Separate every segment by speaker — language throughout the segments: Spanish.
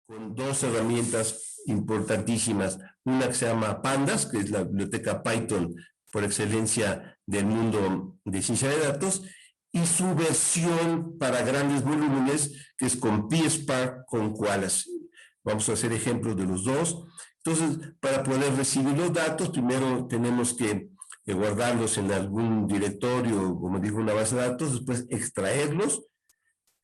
Speaker 1: con dos herramientas importantísimas. Una que se llama Pandas, que es la biblioteca Python por excelencia del mundo de ciencia de datos, y su versión para grandes volúmenes, que es con PSpark con Koalas. Vamos a hacer ejemplos de los dos. Entonces, para poder recibir los datos, primero tenemos que guardarlos en algún directorio, como digo, una base de datos, después extraerlos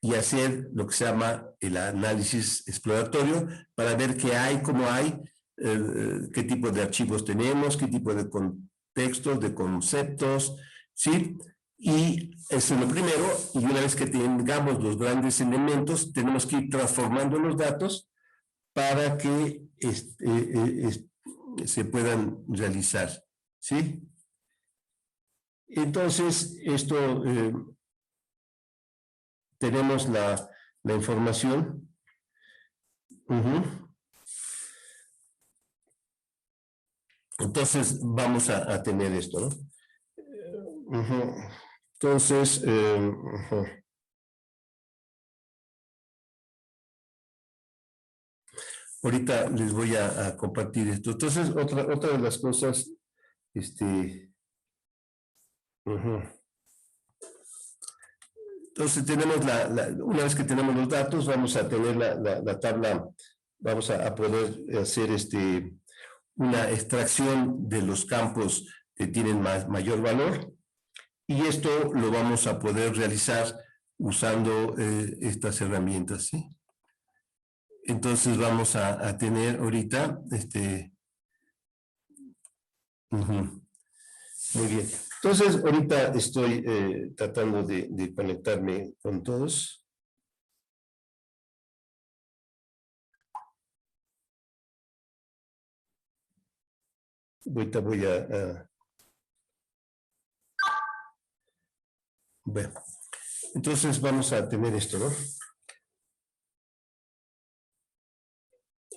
Speaker 1: y hacer lo que se llama el análisis exploratorio para ver qué hay, cómo hay, qué tipo de archivos tenemos, qué tipo de contextos, de conceptos, ¿sí? Y eso es lo primero, y una vez que tengamos los grandes elementos, tenemos que ir transformando los datos para que se puedan realizar, ¿sí? Entonces, esto, tenemos la información. Entonces, vamos a tener esto, ¿no? Entonces, ahorita les voy a compartir esto. Entonces, otra de las cosas, entonces tenemos una vez que tenemos los datos, vamos a tener la tabla, vamos a poder hacer una extracción de los campos que tienen mayor valor, y esto lo vamos a poder realizar usando estas herramientas, ¿sí? Entonces vamos a tener ahorita, muy bien. Entonces, ahorita estoy tratando de conectarme con todos. Ahorita voy a... Bueno, entonces vamos a tener esto, ¿no?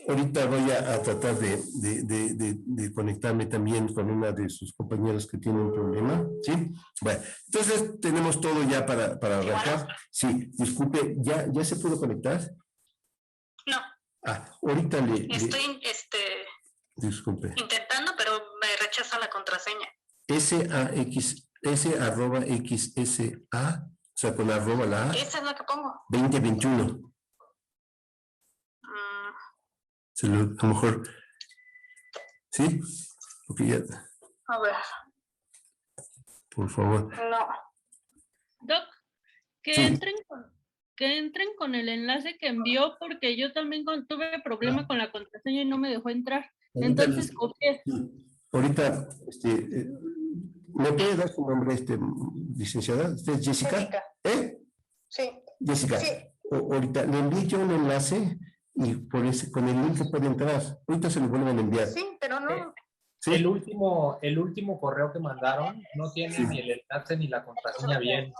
Speaker 1: Ahorita voy a tratar de conectarme también con una de sus compañeros que tiene un problema, ¿sí? Bueno, entonces tenemos todo ya para arrancar. Sí, disculpe, ¿ya se pudo conectar?
Speaker 2: No.
Speaker 1: Ahorita
Speaker 2: Estoy
Speaker 1: disculpe.
Speaker 2: intentando, pero me rechaza la contraseña.
Speaker 1: S@xsa, o sea, con arroba la A.
Speaker 2: Esa es la que pongo.
Speaker 1: 2021. A lo mejor, ¿sí? Ok, ya.
Speaker 2: A ver.
Speaker 1: Por favor.
Speaker 2: No.
Speaker 3: Doc, que
Speaker 1: sí.
Speaker 3: entren con el enlace que envió, porque yo también tuve problema con la contraseña y no me dejó entrar. Entonces copié.
Speaker 1: Ahorita, ¿me puede dar su nombre, licenciada? ¿Usted es Jessica?
Speaker 2: Jessica. Sí.
Speaker 1: Jessica.
Speaker 2: Sí.
Speaker 1: Ahorita le envié yo un enlace y con el link se puede entrar. Ahorita se lo vuelven a enviar.
Speaker 2: Sí, pero no.
Speaker 1: ¿Sí?
Speaker 4: El último correo que mandaron no tiene ni el enlace ni la contraseña bien.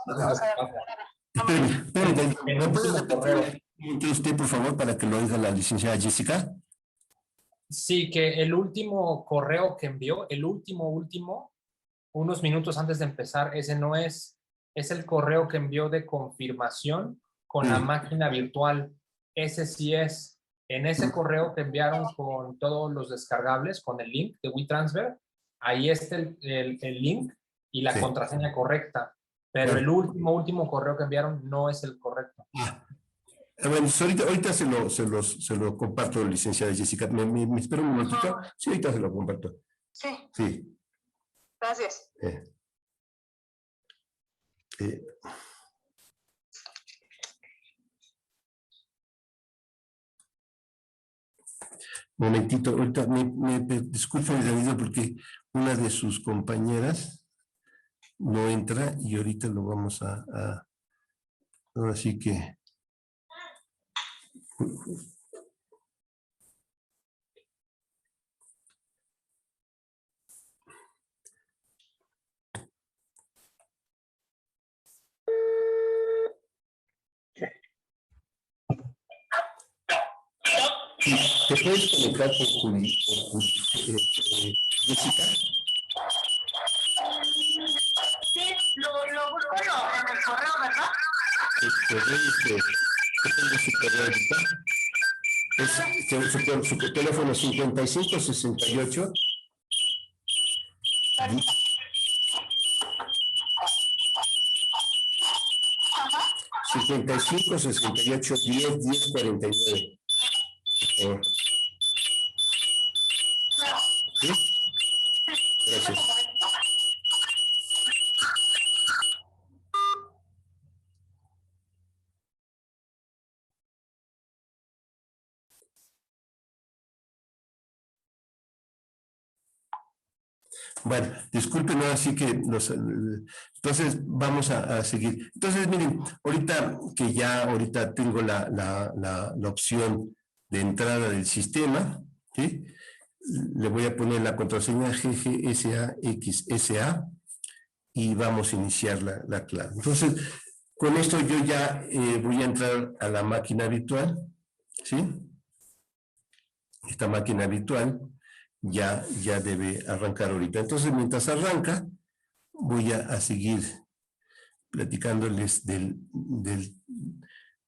Speaker 1: ¿Me puede repetir usted, por favor, para que lo oiga la licenciada Jessica?
Speaker 4: Sí, que el último correo que envió, el último, unos minutos antes de empezar, ese no es el correo que envió de confirmación con la máquina virtual. Ese sí es. En ese correo que enviaron con todos los descargables, con el link de WeTransfer, ahí está el link y la contraseña correcta. Pero el último correo que enviaron no es el correcto.
Speaker 1: Bueno, ahorita se lo comparto, licenciada Jessica. ¿Me espera un momentito? Sí, ahorita se lo comparto.
Speaker 2: Sí.
Speaker 1: Sí.
Speaker 2: Gracias.
Speaker 1: Momentito, ahorita me disculpo porque una de sus compañeras no entra y ahorita lo vamos ahora sí que... ¿Te puedes conectar con Jessica?
Speaker 2: Sí, lo busco en el correo, ¿verdad?
Speaker 1: ¿Qué tengo su correo ahorita? Su teléfono es 5568 5568 10 10 49. ¿Sí? Gracias. Bueno, disculpen, ahora sí que entonces vamos a seguir. Entonces, miren, ahorita tengo la opción de entrada del sistema, ¿sí? Le voy a poner la contraseña GGSAXSA y vamos a iniciar la clave. Entonces, con esto yo ya voy a entrar a la máquina virtual, ¿sí? Esta máquina virtual ya debe arrancar ahorita. Entonces, mientras arranca, voy a seguir platicándoles de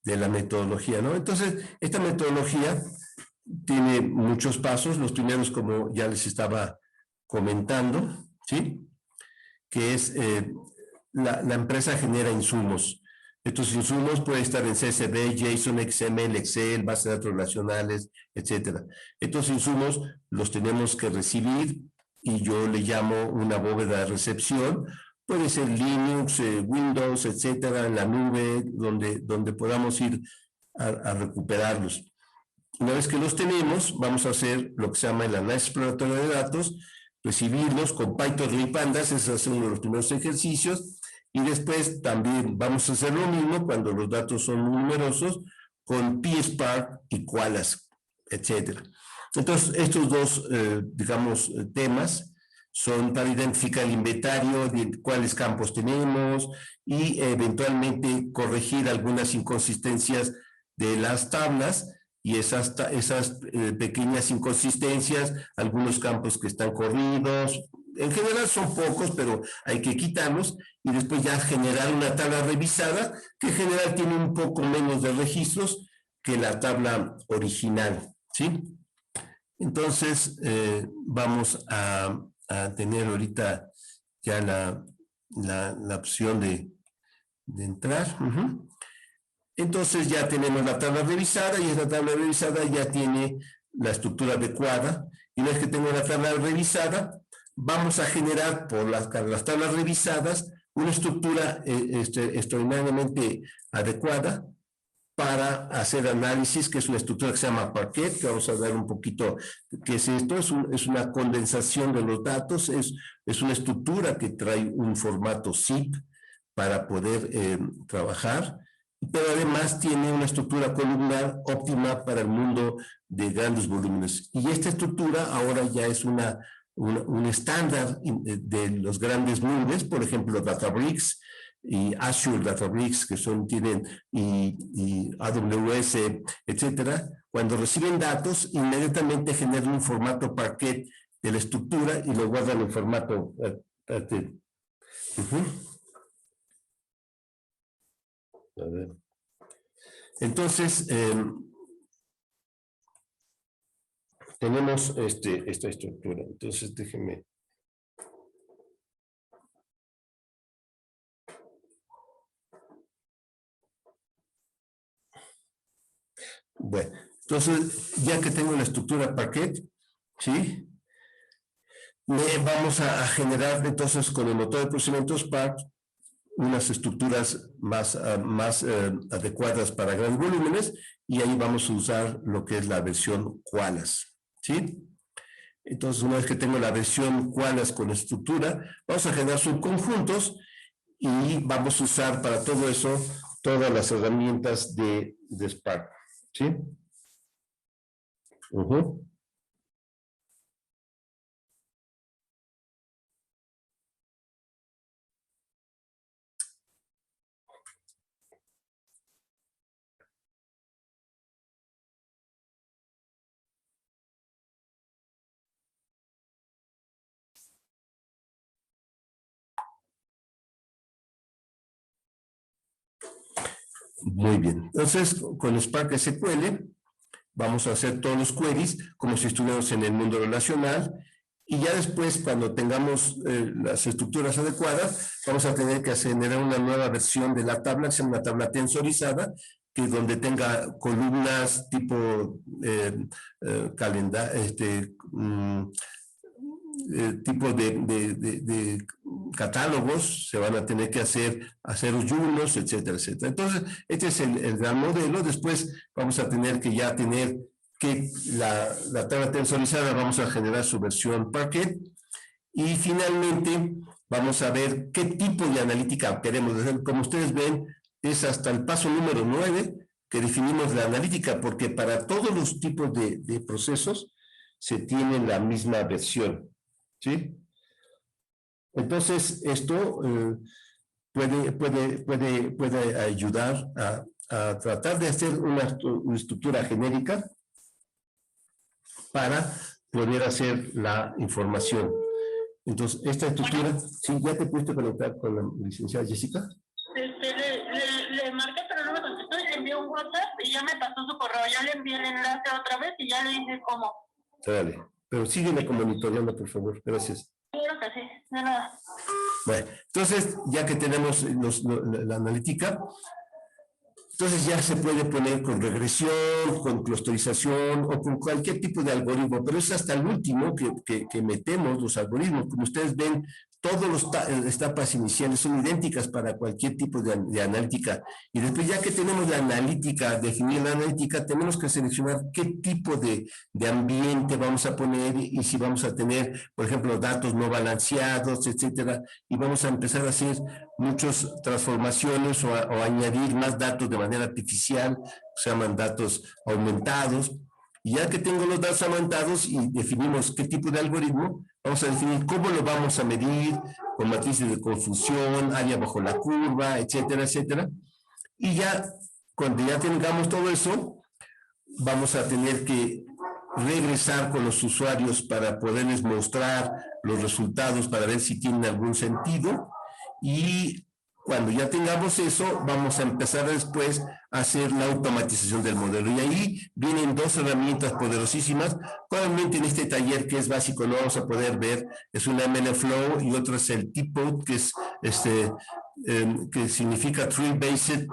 Speaker 1: la metodología, ¿no? Entonces, esta metodología tiene muchos pasos. Los primeros, como ya les estaba comentando, ¿sí? Que es la empresa genera insumos. Estos insumos pueden estar en CSV, JSON, XML, Excel, bases de datos relacionales, etcétera. Estos insumos los tenemos que recibir y yo le llamo una bóveda de recepción. Puede ser Linux, Windows, etcétera, en la nube, donde podamos ir a recuperarlos. Una vez que los tenemos, vamos a hacer lo que se llama el análisis exploratorio de datos, recibirlos con Python y Pandas. Ese es uno de los primeros ejercicios. Y después también vamos a hacer lo mismo cuando los datos son numerosos con PSpark y Koalas, etcétera. Entonces, estos dos, temas son para identificar el inventario, de cuáles campos tenemos y eventualmente corregir algunas inconsistencias de las tablas y esas pequeñas inconsistencias, algunos campos que están corridos. En general son pocos, pero hay que quitarlos y después ya generar una tabla revisada que en general tiene un poco menos de registros que la tabla original, ¿sí? Entonces, vamos a tener ahorita ya la opción de entrar. Entonces ya tenemos la tabla revisada y esta tabla revisada ya tiene la estructura adecuada. Y una vez que tengo la tabla revisada, vamos a generar por las tablas revisadas una estructura extraordinariamente adecuada para hacer análisis, que es una estructura que se llama Parquet, que vamos a ver un poquito qué es esto. Es una condensación de los datos, es una estructura que trae un formato zip para poder trabajar, pero además tiene una estructura columnar óptima para el mundo de grandes volúmenes. Y esta estructura ahora ya es un estándar de los grandes nubes, por ejemplo, Databricks y Azure Databricks, que tienen, y AWS, etcétera. Cuando reciben datos, inmediatamente generan un formato Parquet de la estructura y lo guardan en formato A ver. Entonces, tenemos esta estructura. Entonces, déjenme. Bueno, entonces, ya que tengo la estructura Parquet, ¿sí? Vamos a generar entonces con el motor de procedimientos Spark unas estructuras más adecuadas para grandes volúmenes, y ahí vamos a usar lo que es la versión Koalas, ¿sí? Entonces, una vez que tengo la versión Koalas con estructura, vamos a generar subconjuntos y vamos a usar para todo eso todas las herramientas de Spark, ¿sí? Muy bien. Entonces, con Spark SQL vamos a hacer todos los queries como si estuviéramos en el mundo relacional, y ya después, cuando tengamos las estructuras adecuadas, vamos a tener que generar una nueva versión de la tabla, que se llama una tabla tensorizada, que donde tenga columnas tipo calendario, tipo de catálogos, se van a tener que hacer ayunos, etcétera, etcétera. Entonces, este es el gran modelo. Después vamos a tener que ya tener que la tabla tensorizada, vamos a generar su versión Parquet, y finalmente vamos a ver qué tipo de analítica queremos hacer. Como ustedes ven, es hasta el paso número 9 que definimos la analítica, porque para todos los tipos de procesos se tiene la misma versión, ¿sí? Entonces, esto puede ayudar a tratar de hacer una estructura genérica para poder hacer la información. Entonces, esta estructura, ¿sí? ¿Ya te pudiste conectar con la licenciada Jessica?
Speaker 2: Le marqué, pero no me contestó, y le envié un WhatsApp y ya me pasó su correo. Ya le envié el enlace otra vez y ya le dije cómo.
Speaker 1: Dale, pero sígueme monitoreando, por favor. Gracias.
Speaker 2: Claro que sí, de nada.
Speaker 1: Bueno, entonces, ya que tenemos la analítica, entonces ya se puede poner con regresión, con clusterización o con cualquier tipo de algoritmo, pero es hasta el último que metemos los algoritmos. Como ustedes ven, todas las etapas iniciales son idénticas para cualquier tipo de analítica. Y después, ya que tenemos la analítica, definir la analítica, tenemos que seleccionar qué tipo de ambiente vamos a poner y si vamos a tener, por ejemplo, datos no balanceados, etcétera. Y vamos a empezar a hacer muchas transformaciones o añadir más datos de manera artificial, se llaman datos aumentados. Y ya que tengo los datos aumentados y definimos qué tipo de algoritmo, vamos a definir cómo lo vamos a medir, con matrices de confusión, área bajo la curva, etcétera, etcétera. Y ya, cuando ya tengamos todo eso, vamos a tener que regresar con los usuarios para poderles mostrar los resultados, para ver si tienen algún sentido. Y cuando ya tengamos eso, vamos a empezar después a hacer la automatización del modelo. Y ahí vienen dos herramientas poderosísimas. Probablemente en este taller, que es básico, no vamos a poder ver, es una MLflow y otra es el TPOT, que es que significa Tree Based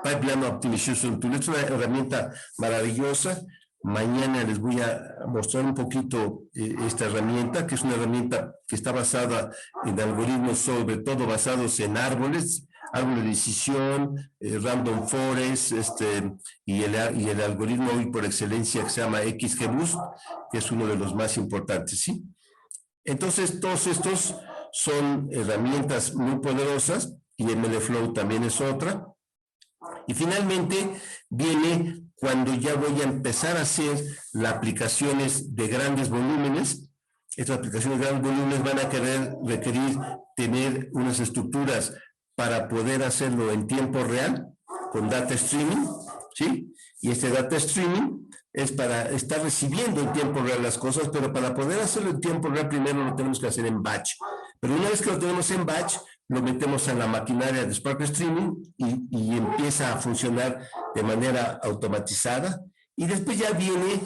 Speaker 1: Pipeline Optimization Tool. Es una herramienta maravillosa. Mañana les voy a mostrar un poquito esta herramienta, que es una herramienta que está basada en algoritmos, sobre todo basados en árboles de decisión, Random Forest, y el algoritmo hoy por excelencia que se llama XGBoost, que es uno de los más importantes, ¿sí? Entonces, todos estos son herramientas muy poderosas, y MLflow también es otra. Y finalmente viene cuando ya voy a empezar a hacer las aplicaciones de grandes volúmenes. Estas aplicaciones de grandes volúmenes van a requerir tener unas estructuras para poder hacerlo en tiempo real, con data streaming, ¿sí? Y este data streaming es para estar recibiendo en tiempo real las cosas, pero para poder hacerlo en tiempo real primero lo tenemos que hacer en batch. Pero una vez que lo tenemos en batch, lo metemos en la maquinaria de Spark Streaming y empieza a funcionar de manera automatizada. Y después ya viene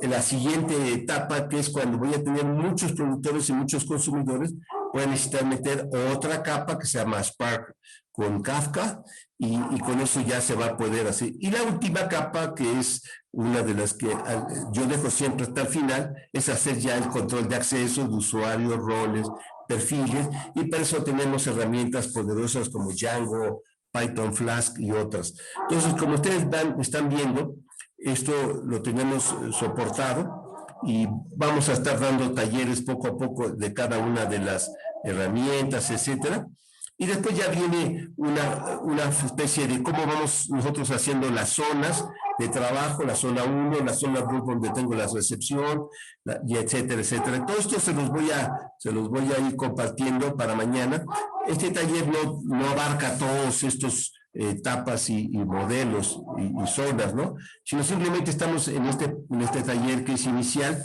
Speaker 1: la siguiente etapa, que es cuando voy a tener muchos productores y muchos consumidores, voy a necesitar meter otra capa que se llama Spark con Kafka, y con eso ya se va a poder hacer. Y la última capa, que es una de las que yo dejo siempre hasta el final, es hacer ya el control de acceso de usuarios, roles, perfiles, y para eso tenemos herramientas poderosas como Django, Python Flask y otras. Entonces, como ustedes están viendo, esto lo tenemos soportado, y vamos a estar dando talleres poco a poco de cada una de las herramientas, etcétera. Y después ya viene una especie de cómo vamos nosotros haciendo las zonas de trabajo, la zona 1, la zona 2 donde tengo la recepción, y etcétera, etcétera. Todo esto se los voy a ir compartiendo para mañana. Este taller no abarca todos estos etapas y modelos y zonas, ¿no? Sino simplemente estamos en este taller que es inicial,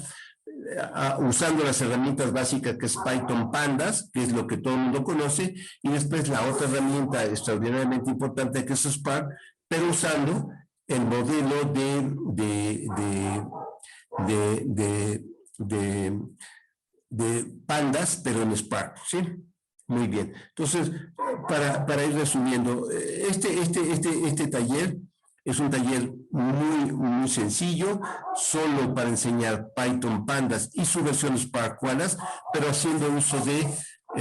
Speaker 1: usando las herramientas básicas, que es Python Pandas, que es lo que todo el mundo conoce, y después la otra herramienta extraordinariamente importante, que es Spark, pero usando el modelo de pandas, pero en Spark, ¿sí? Muy bien. Entonces, para ir resumiendo, este taller es un taller muy sencillo, solo para enseñar Python Pandas y su versión Spark Koalas, pero haciendo uso de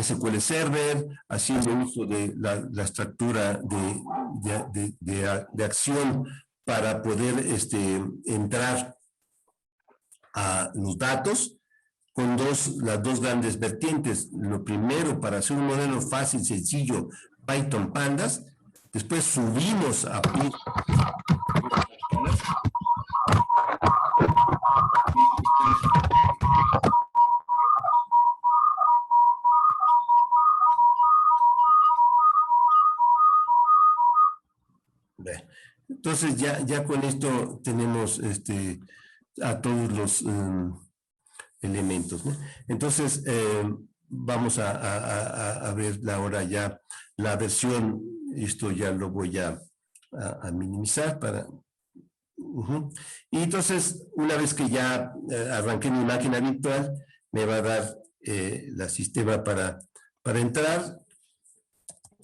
Speaker 1: SQL Server, haciendo uso de la estructura de acción para poder entrar a los datos con las dos grandes vertientes. Lo primero, para hacer un modelo fácil, sencillo, Python Pandas. Después subimos a entonces ya con esto tenemos a todos los elementos, ¿no? Entonces vamos a ver ahora ya la versión. Esto ya lo voy a minimizar para... Y entonces, una vez que ya arranqué mi máquina virtual, me va a dar la sistema para entrar.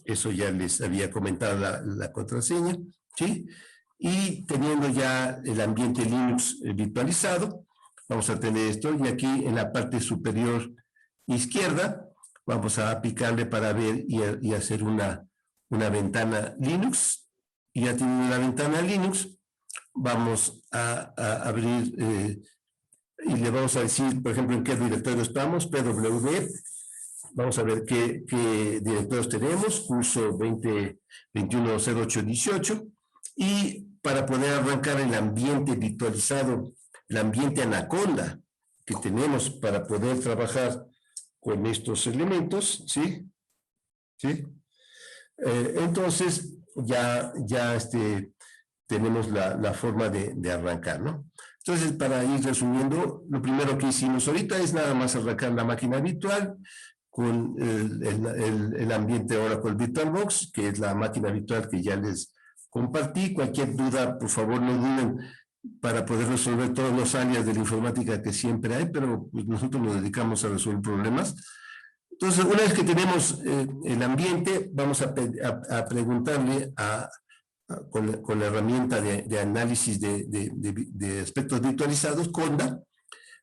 Speaker 1: Eso ya les había comentado la contraseña, ¿sí? Y teniendo ya el ambiente Linux virtualizado, vamos a tener esto. Y aquí en la parte superior izquierda, vamos a picarle para ver y hacer una ventana Linux. Y ya teniendo una ventana Linux, vamos a abrir y le vamos a decir, por ejemplo, en qué directorio estamos, pwd. Vamos a ver qué directorios tenemos, curso 2021-08-18. Y para poder arrancar el ambiente virtualizado, el ambiente Anaconda que tenemos para poder trabajar con estos elementos, ¿sí? ¿Sí? Entonces, ya tenemos la forma de arrancar, ¿no? Entonces, para ir resumiendo, lo primero que hicimos ahorita es nada más arrancar la máquina virtual con el ambiente Oracle VirtualBox, que es la máquina virtual que ya les compartí. Cualquier duda, por favor, no duden para poder resolver todos los áreas de la informática que siempre hay, pero pues, nosotros nos dedicamos a resolver problemas. Entonces, una vez que tenemos el ambiente, vamos a preguntarle con la herramienta de análisis de aspectos virtualizados, Conda,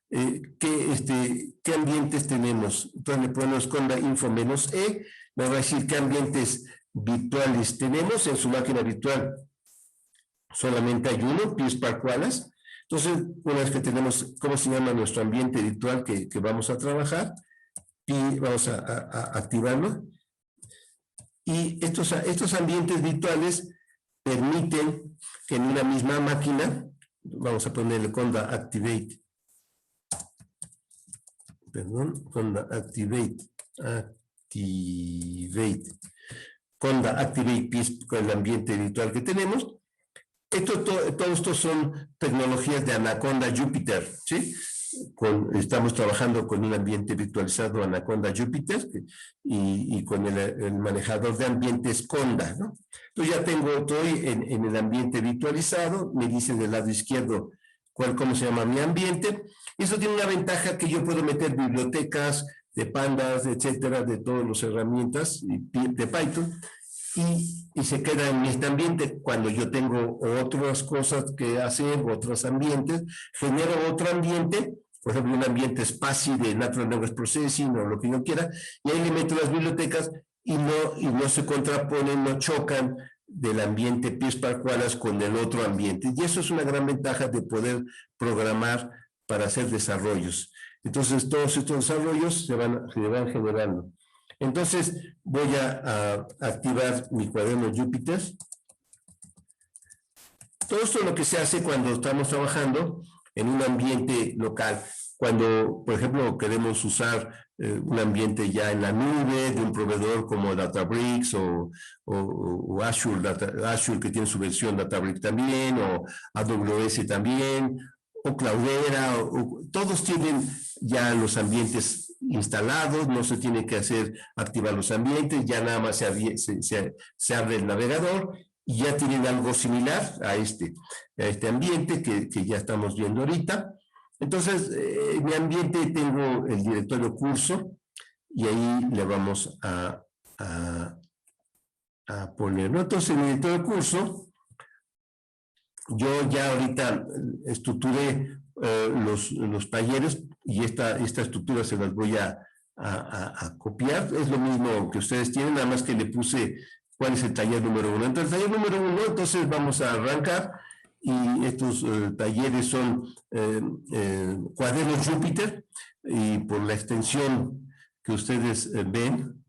Speaker 1: qué ambientes tenemos. Entonces le ponemos Conda info -e, me va a decir qué ambientes virtuales tenemos en su máquina virtual. Solamente hay uno, PySpark Koalas. Entonces, una vez que tenemos cómo se llama nuestro ambiente virtual que vamos a trabajar, y vamos a activarlo. Y estos ambientes virtuales permiten que en una misma máquina, vamos a ponerle Conda Activate, Conda Activate, Conda Activate con el ambiente virtual que tenemos. Todos estos son tecnologías de Anaconda Jupyter, ¿sí? Estamos trabajando con un ambiente virtualizado Anaconda Jupyter y con el manejador de ambientes Conda, ¿no? Entonces ya estoy en el ambiente virtualizado, me dice del lado izquierdo cómo se llama mi ambiente. Eso tiene una ventaja, que yo puedo meter bibliotecas de pandas, etcétera, de todas las herramientas de Python, y se queda en este ambiente. Cuando yo tengo otras cosas que hacer, otros ambientes, genero otro ambiente, por ejemplo, un ambiente SPACY de Natural Language Processing o lo que yo quiera, y ahí le meto las bibliotecas y no se contraponen, no chocan del ambiente PySpark Koalas con el otro ambiente. Y eso es una gran ventaja de poder programar para hacer desarrollos. Entonces, todos estos desarrollos se van generando. Entonces, voy a activar mi cuaderno Jupyter. Todo esto es lo que se hace cuando estamos trabajando en un ambiente local. Cuando, por ejemplo, queremos usar un ambiente ya en la nube de un proveedor como Databricks o Azure, que tiene su versión Databricks también, o AWS también, o Cloudera, todos tienen ya los ambientes instalados, no se tiene que activar los ambientes, ya nada más se abre el navegador y ya tienen algo similar a este ambiente que ya estamos viendo ahorita. Entonces, en mi ambiente tengo el directorio curso y ahí le vamos a poner, ¿no? Entonces, en el directorio curso, yo ya ahorita estructuré los talleres y esta estructura se las voy a copiar. Es lo mismo que ustedes tienen, nada más que le puse cuál es el taller número 1. Entonces, el taller número 1, entonces vamos a arrancar. Y estos talleres son cuadernos Júpiter, y por la extensión que ustedes ven,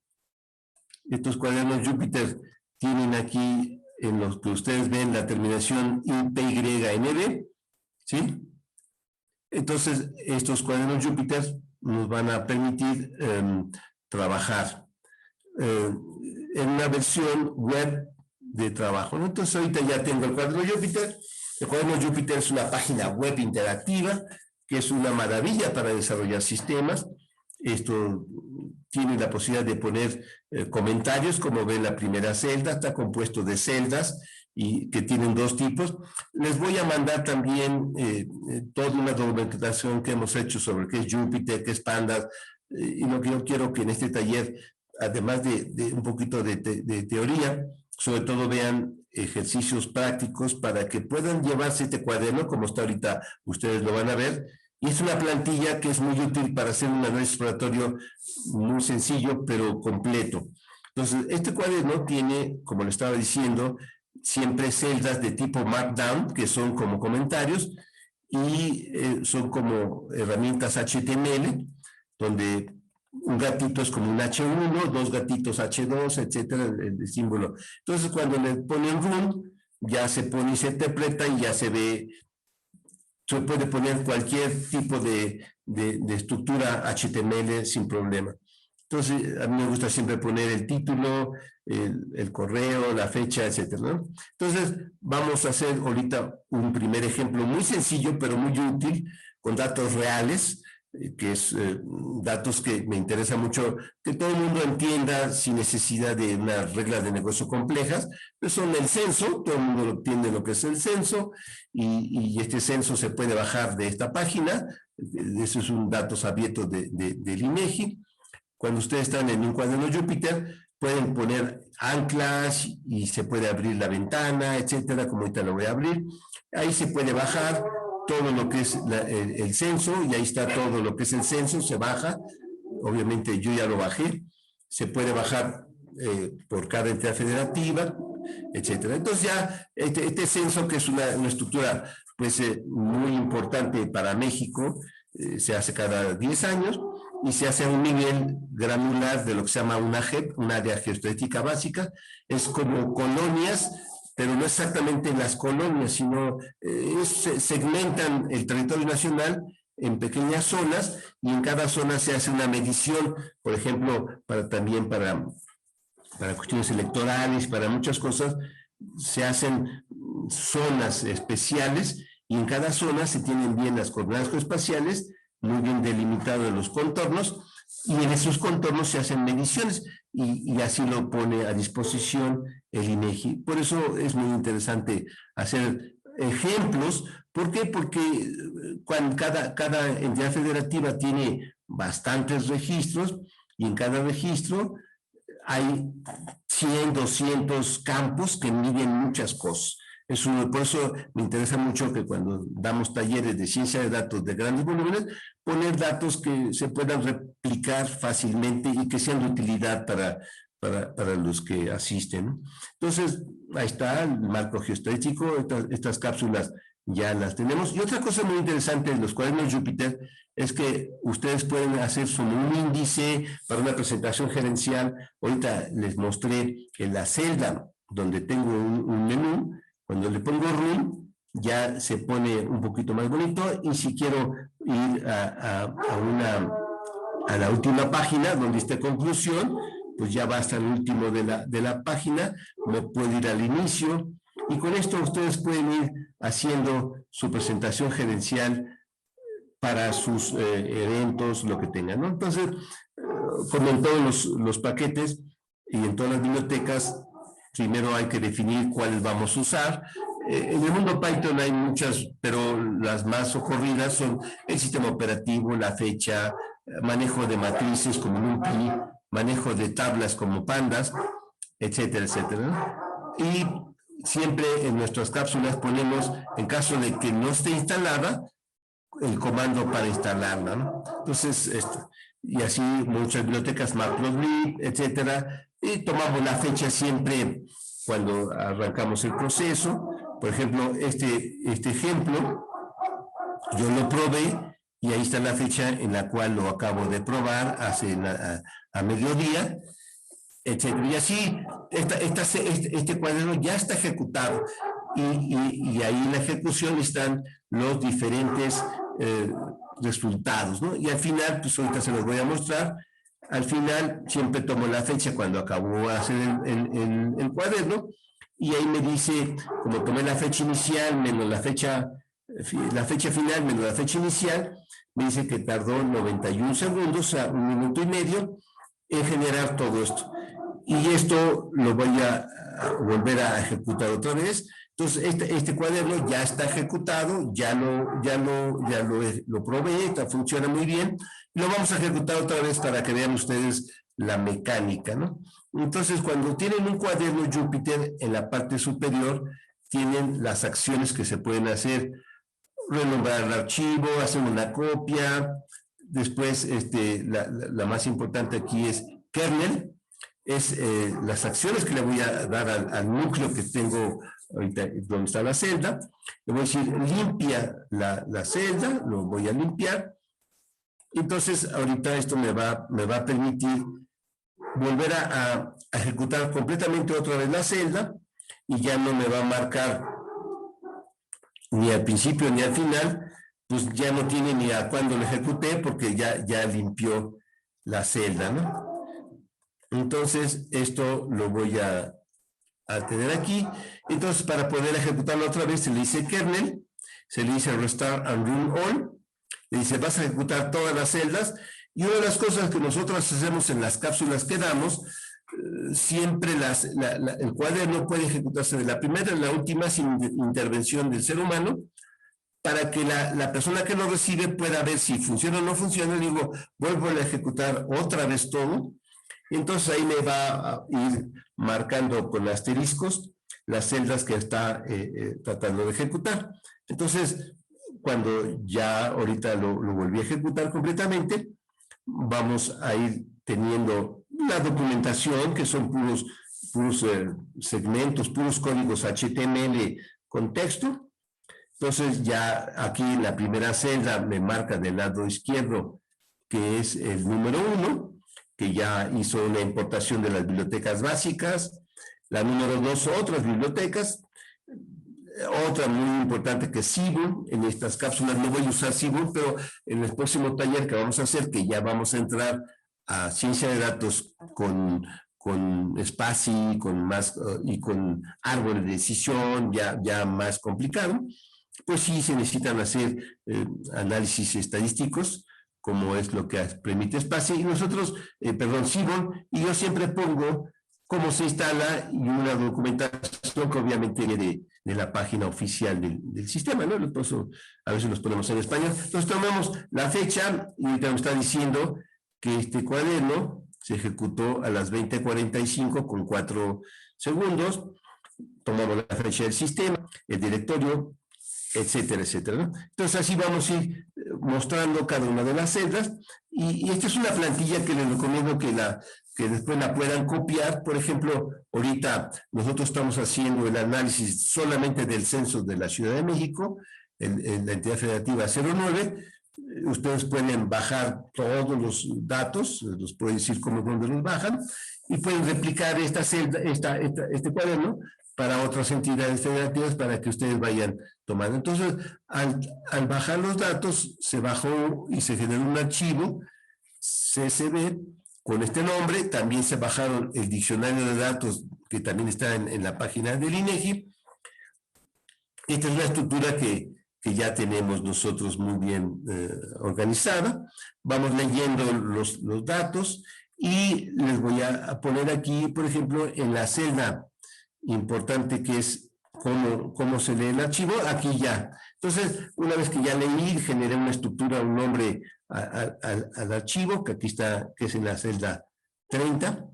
Speaker 1: estos cuadernos Júpiter tienen aquí, en los que ustedes ven la terminación IPYNB, ¿sí? Entonces, estos cuadernos Júpiter nos van a permitir trabajar en una versión web de trabajo, ¿no? Entonces, ahorita ya tengo el cuaderno Júpiter. El cuaderno Júpiter es una página web interactiva que es una maravilla para desarrollar sistemas. Esto tiene la posibilidad de poner comentarios, como ven la primera celda, está compuesto de celdas y que tienen dos tipos. Les voy a mandar también toda una documentación que hemos hecho sobre qué es Júpiter, qué es Pandas, y lo que yo quiero que en este taller, además de un poquito de teoría, sobre todo vean ejercicios prácticos para que puedan llevarse este cuaderno, como está ahorita, ustedes lo van a ver, y es una plantilla que es muy útil para hacer un análisis exploratorio muy sencillo, pero completo. Entonces, este cuaderno tiene, como le estaba diciendo, siempre celdas de tipo Markdown, que son como comentarios, y son como herramientas HTML, donde un gatito es como un H1, dos gatitos H2, etcétera, el símbolo. Entonces, cuando le ponen room, ya se pone y se interpreta y ya se ve. Se puede poner cualquier tipo de estructura HTML sin problema. Entonces, a mí me gusta siempre poner el título, el correo, la fecha, etcétera, ¿no? Entonces, vamos a hacer ahorita un primer ejemplo muy sencillo, pero muy útil, con datos reales, que es datos que me interesa mucho que todo el mundo entienda sin necesidad de unas reglas de negocio complejas. Pues son el censo, todo el mundo entiende lo que es el censo, y este censo se puede bajar de esta página. Eso es un datos abiertos del INEGI. Cuando ustedes están en un cuaderno Júpiter, pueden poner anclas y se puede abrir la ventana, etcétera, como ahorita lo voy a abrir. Ahí se puede bajar todo lo que es el censo, y ahí está todo lo que es el censo, se baja. Obviamente yo ya lo bajé. Se puede bajar por cada entidad federativa, etcétera. Entonces ya este censo, que es una estructura pues muy importante para México, se hace cada 10 años y se hace a un nivel granular de lo que se llama una JEP, un área geoestadística básica. Es como colonias, pero no exactamente las colonias, sino segmentan el territorio nacional en pequeñas zonas, y en cada zona se hace una medición, por ejemplo, también para cuestiones electorales, para muchas cosas, se hacen zonas especiales, y en cada zona se tienen bien las coordenadas geoespaciales, muy bien delimitados los contornos, y en esos contornos se hacen mediciones, y así lo pone a disposición el INEGI. Por eso es muy interesante hacer ejemplos. ¿Por qué? Porque cada entidad federativa tiene bastantes registros, y en cada registro hay 100, 200 campos que miden muchas cosas. Por eso me interesa mucho que cuando damos talleres de ciencia de datos de grandes volúmenes, poner datos que se puedan replicar fácilmente y que sean de utilidad para los que asisten. Entonces, ahí está el marco geoestadístico. Estas cápsulas ya las tenemos. Y otra cosa muy interesante de los cuadernos Júpiter es que ustedes pueden hacer un índice para una presentación gerencial. Ahorita les mostré en la celda donde tengo un menú. Cuando le pongo room, ya se pone un poquito más bonito, y si quiero ir a la última página donde esté conclusión, pues ya va hasta el último de la página. Me puedo ir al inicio, y con esto ustedes pueden ir haciendo su presentación gerencial para sus eventos, lo que tengan, ¿no? Entonces, como en todos los paquetes y en todas las bibliotecas, primero hay que definir cuáles vamos a usar. En el mundo Python hay muchas, pero las más ocurridas son el sistema operativo, la fecha, manejo de matrices como NumPy, manejo de tablas como pandas, etcétera, etcétera. Y siempre en nuestras cápsulas ponemos, en caso de que no esté instalada, el comando para instalarla, ¿no? Entonces, y así muchas bibliotecas, Matplotlib, etcétera, y tomamos la fecha siempre cuando arrancamos el proceso. Por ejemplo, este ejemplo, yo lo probé y ahí está la fecha en la cual lo acabo de probar a mediodía, etcétera. Y así, este cuaderno ya está ejecutado y ahí en la ejecución están los diferentes resultados, ¿no? Y al final, pues ahorita se los voy a mostrar. Al final siempre tomo la fecha cuando acabó de hacer el cuaderno y ahí me dice, como tomé la fecha inicial menos la fecha final menos la fecha inicial, me dice que tardó 91 segundos, o sea, 1 minuto y medio en generar todo esto. Y esto lo voy a volver a ejecutar otra vez. Entonces, este cuaderno ya está ejecutado, ya lo probé, funciona muy bien. Lo vamos a ejecutar otra vez para que vean ustedes la mecánica, ¿no? Entonces, cuando tienen un cuaderno Jupyter, en la parte superior, tienen las acciones que se pueden hacer. Renombrar el archivo, hacer una copia. Después, la más importante aquí es kernel. Es las acciones que le voy a dar al núcleo que tengo ahorita, donde está la celda. Le voy a decir, limpia la celda, lo voy a limpiar. Entonces, ahorita esto me va a permitir volver a ejecutar completamente otra vez la celda y ya no me va a marcar ni al principio ni al final, pues ya no tiene ni a cuándo lo ejecuté porque ya limpió la celda, ¿no? Entonces, esto lo voy a tener aquí. Entonces, para poder ejecutarlo otra vez, se le dice kernel, se le dice restart and run all, le dice, vas a ejecutar todas las celdas, y una de las cosas que nosotros hacemos en las cápsulas que damos, siempre el cuaderno puede ejecutarse de la primera a la última sin intervención del ser humano, para que la persona que lo recibe pueda ver si funciona o no funciona. Digo, vuelvo a ejecutar otra vez todo. Entonces ahí me va a ir marcando con asteriscos las celdas que está tratando de ejecutar. Entonces, cuando ya ahorita lo volví a ejecutar completamente, vamos a ir teniendo la documentación, que son puros segmentos, puros códigos HTML con texto. Entonces ya aquí en la primera celda me marca del lado izquierdo que es el número 1, que ya hizo una importación de las bibliotecas básicas. La número 2, otras bibliotecas. Otra muy importante que es Cibum. En estas cápsulas no voy a usar Cibum, pero en el próximo taller que vamos a hacer, que ya vamos a entrar a ciencia de datos con SPACY, y con árboles de decisión ya más complicado, pues sí se necesitan hacer análisis estadísticos, como es lo que permite SPACY, y nosotros, Cibum, y yo siempre pongo cómo se instala y una documentación que obviamente viene de la página oficial del sistema, ¿no? A veces los ponemos en español. Entonces tomamos la fecha y ahorita nos está diciendo que este cuaderno se ejecutó a las 20:45 con 4 segundos. Tomamos la fecha del sistema, el directorio, etcétera, etcétera, ¿no? Entonces así vamos a ir mostrando cada una de las celdas, y esta es una plantilla que les recomiendo que después la puedan copiar. Por ejemplo, ahorita nosotros estamos haciendo el análisis solamente del censo de la Ciudad de México, en la entidad federativa 09. Ustedes pueden bajar todos los datos, los pueden decir dónde los bajan, y pueden replicar esta celda, este cuaderno para otras entidades federativas para que ustedes vayan tomando. Entonces, al bajar los datos, se bajó y se generó un archivo CSV con este nombre. También se bajaron el diccionario de datos, que también está en la página del INEGI. Esta es una estructura que ya tenemos nosotros muy bien organizada. Vamos leyendo los datos y les voy a poner aquí, por ejemplo, en la celda importante que es cómo se lee el archivo, aquí ya. Entonces, una vez que ya leí, generé una estructura, un nombre al archivo, que aquí está, que es en la celda 30.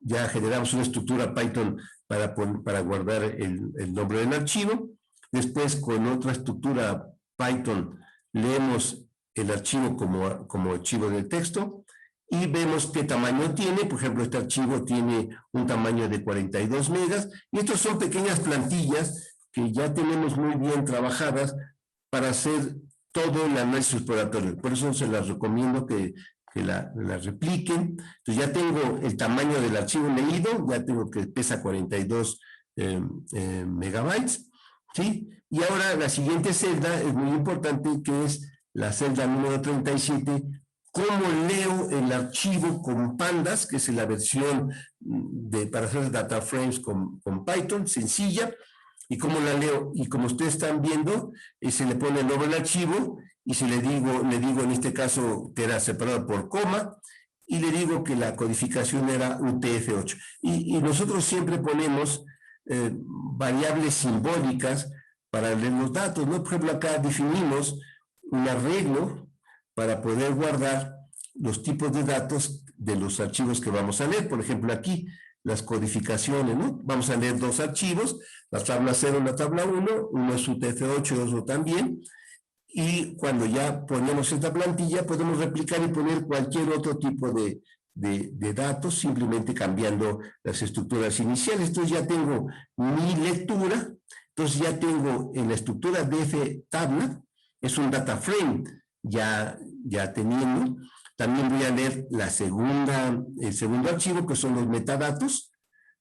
Speaker 1: Ya generamos una estructura Python para guardar el nombre del archivo. Después, con otra estructura Python, leemos el archivo como archivo de texto y vemos qué tamaño tiene. Por ejemplo, este archivo tiene un tamaño de 42 megas y estos son pequeñas plantillas que ya tenemos muy bien trabajadas para hacer todo el análisis exploratorio. Por eso se las recomiendo que la repliquen. Entonces ya tengo el tamaño del archivo leído, ya tengo que pesa 42 megabytes, ¿sí? Y ahora la siguiente celda es muy importante, que es la celda número 37, cómo leo el archivo con pandas, que es la versión para hacer data frames con Python, sencilla, y cómo la leo. Y como ustedes están viendo, se le pone el nombre al archivo, y si le digo en este caso que era separado por coma, y le digo que la codificación era UTF-8. Y nosotros siempre ponemos variables simbólicas para leer los datos, ¿no? Por ejemplo, acá definimos un arreglo para poder guardar los tipos de datos de los archivos que vamos a leer. Por ejemplo, aquí las codificaciones, ¿no? Vamos a leer dos archivos, la tabla 0 y la tabla 1, uno es UTF-8 y otro también, y cuando ya ponemos esta plantilla podemos replicar y poner cualquier otro tipo de datos, simplemente cambiando las estructuras iniciales. Entonces ya tengo mi lectura, entonces ya tengo en la estructura df tabla, es un data frame ya teniendo. También voy a leer el segundo archivo, que son los metadatos,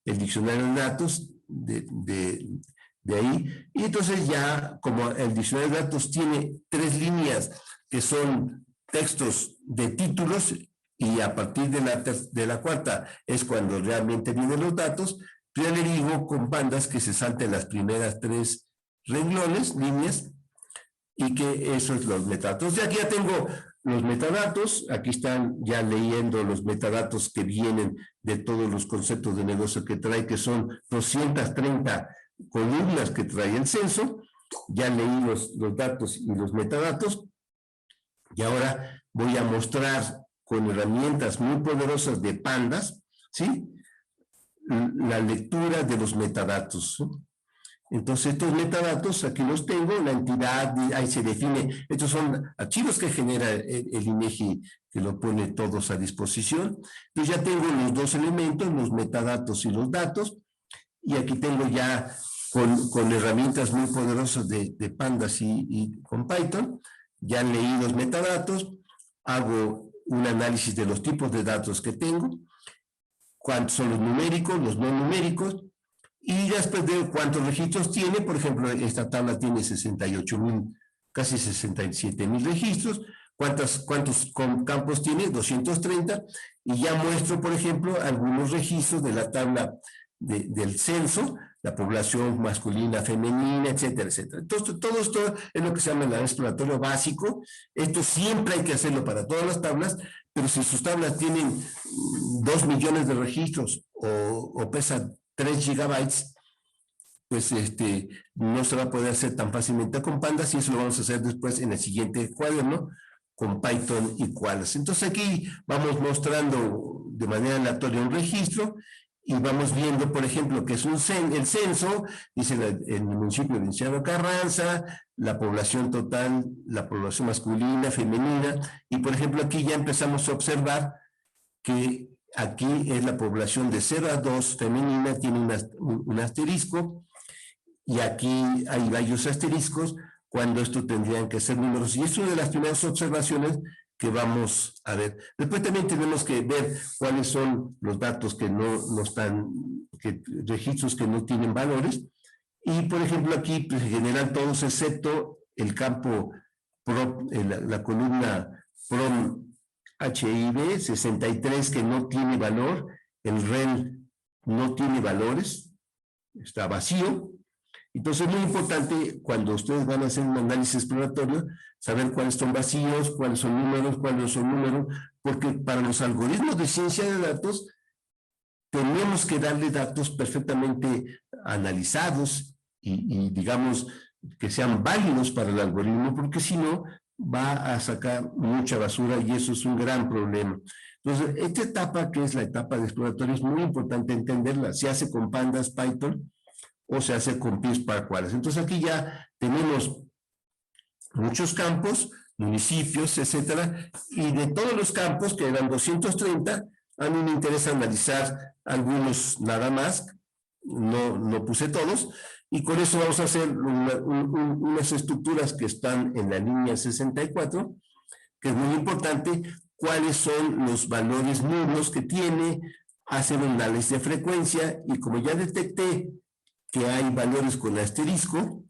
Speaker 1: el diccionario de datos de ahí. Y entonces ya, como el diccionario de datos tiene 3 líneas que son textos de títulos, y a partir de la cuarta es cuando realmente vienen los datos, ya le digo con pandas que se salten las primeras 3 renglones, líneas, y que eso es los metadatos. Aquí ya tengo los metadatos, aquí están ya leyendo los metadatos que vienen de todos los conceptos de negocio que trae, que son 230 columnas que trae el censo. Ya leí los datos y los metadatos, y ahora voy a mostrar con herramientas muy poderosas de pandas, ¿sí?, la lectura de los metadatos, ¿sí? Entonces, estos metadatos, aquí los tengo, la entidad, ahí se define, estos son archivos que genera el INEGI, que lo pone todos a disposición. Entonces ya tengo los dos elementos, los metadatos y los datos, y aquí tengo ya con herramientas muy poderosas de pandas y con Python, ya leí los metadatos, hago un análisis de los tipos de datos que tengo, cuántos son los numéricos, los no numéricos, y después de cuántos registros tiene. Por ejemplo, esta tabla tiene 68,000, casi 67,000 registros. ¿Cuántos campos tiene? 230. Y ya muestro, por ejemplo, algunos registros de la tabla del censo, la población masculina, femenina, etcétera, etcétera. Entonces, todo esto es lo que se llama el exploratorio básico. Esto siempre hay que hacerlo para todas las tablas, pero si sus tablas tienen 2 millones de registros o pesan 3 gigabytes, pues no se va a poder hacer tan fácilmente con pandas, y eso lo vamos a hacer después en el siguiente cuaderno con Python y Qualys. Entonces aquí vamos mostrando de manera aleatoria un registro y vamos viendo, por ejemplo, que es el censo, dice el municipio de Venustiano Carranza, la población total, la población masculina, femenina, y por ejemplo aquí ya empezamos a observar que aquí es la población de 0 a 2 femenina, tiene un asterisco, y aquí hay varios asteriscos, cuando esto tendrían que ser números, y es una de las primeras observaciones que vamos a ver. Después también tenemos que ver cuáles son los datos que no están, registros que no tienen valores, y por ejemplo aquí pues, se generan todos excepto el campo la columna PROM HIB 63, que no tiene valor, el REN no tiene valores, está vacío. Entonces es muy importante cuando ustedes van a hacer un análisis exploratorio saber cuáles son vacíos, cuáles son números, porque para los algoritmos de ciencia de datos tenemos que darle datos perfectamente analizados y digamos, que sean válidos para el algoritmo, porque si no, va a sacar mucha basura y eso es un gran problema. Entonces, esta etapa, que es la etapa de exploratorio, es muy importante entenderla. Se hace con Pandas, Python, o se hace con PySpark Wallace. Entonces, aquí ya tenemos muchos campos, municipios, etcétera, y de todos los campos, que eran 230, a mí me interesa analizar algunos nada más, no puse todos, y con eso vamos a hacer unas estructuras que están en la línea 64, que es muy importante, cuáles son los valores nulos que tiene, hacer un análisis de frecuencia, y como ya detecté que hay valores con asterisco,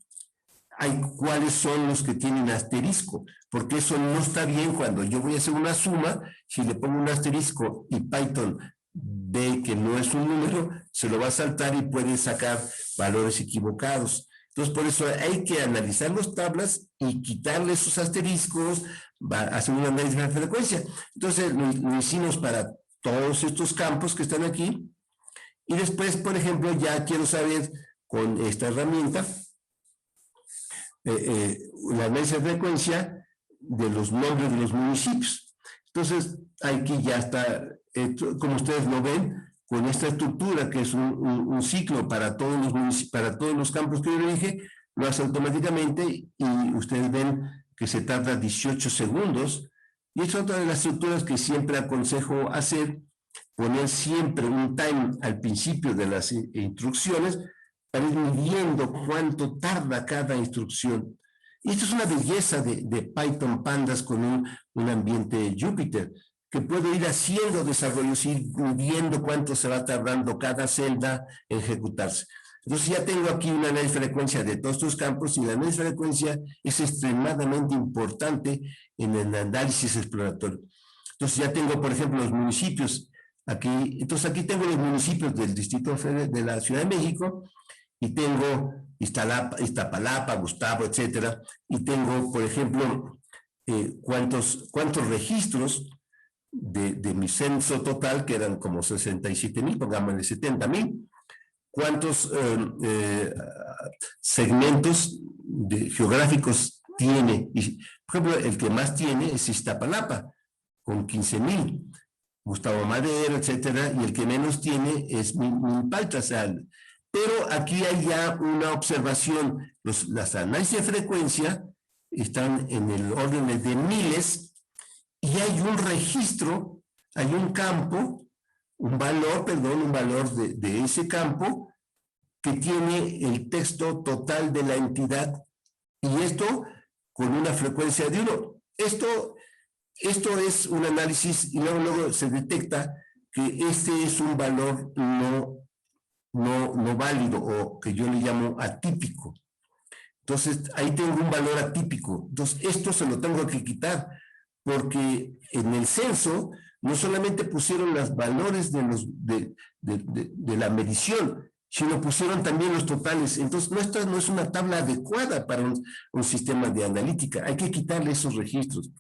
Speaker 1: hay cuáles son los que tienen asterisco, porque eso no está bien cuando yo voy a hacer una suma, si le pongo un asterisco y Python ve que no es un número, se lo va a saltar y puede sacar valores equivocados. Entonces, por eso hay que analizar las tablas y quitarle esos asteriscos, hacer un análisis de frecuencia. Entonces, lo hicimos para todos estos campos que están aquí. Y después, por ejemplo, ya quiero saber con esta herramienta la análisis de frecuencia de los nombres de los municipios. Entonces, aquí ya está, como ustedes lo ven, con esta estructura que es un ciclo para todos los municipios, para todos los campos que yo le dije, lo hace automáticamente y ustedes ven que se tarda 18 segundos. Y es otra de las estructuras que siempre aconsejo hacer, poner siempre un time al principio de las instrucciones para ir midiendo cuánto tarda cada instrucción. Y esto es una belleza de Python Pandas con un ambiente Jupyter, que puede ir haciendo desarrollos, ir midiendo cuánto se va tardando cada celda en ejecutarse. Entonces ya tengo aquí una análisis de frecuencia de todos estos campos, y la análisis de frecuencia es extremadamente importante en el análisis exploratorio. Entonces ya tengo, por ejemplo, los municipios aquí. Entonces aquí tengo los municipios del Distrito Federal de la Ciudad de México, y tengo Iztapalapa, Gustavo, etcétera, y tengo, por ejemplo, cuántos registros de mi censo total, que eran como 67,000, pongámosle 70,000, cuántos segmentos geográficos tiene. Y, por ejemplo, el que más tiene es Iztapalapa, con 15,000, Gustavo Madero, etcétera, y el que menos tiene es Milpalta. Pero aquí hay ya una observación. Las análisis de frecuencia están en el orden de miles, y hay un registro, hay un campo, un valor de ese campo que tiene el texto total de la entidad, y esto con una frecuencia de 1. Esto es un análisis, y luego se detecta que este es un valor no válido, o que yo le llamo atípico. Entonces, ahí tengo un valor atípico. Entonces, esto se lo tengo que quitar, porque en el censo no solamente pusieron los valores de la medición, sino pusieron también los totales. Entonces, esta no es una tabla adecuada para un sistema de analítica. Hay que quitarle esos registros.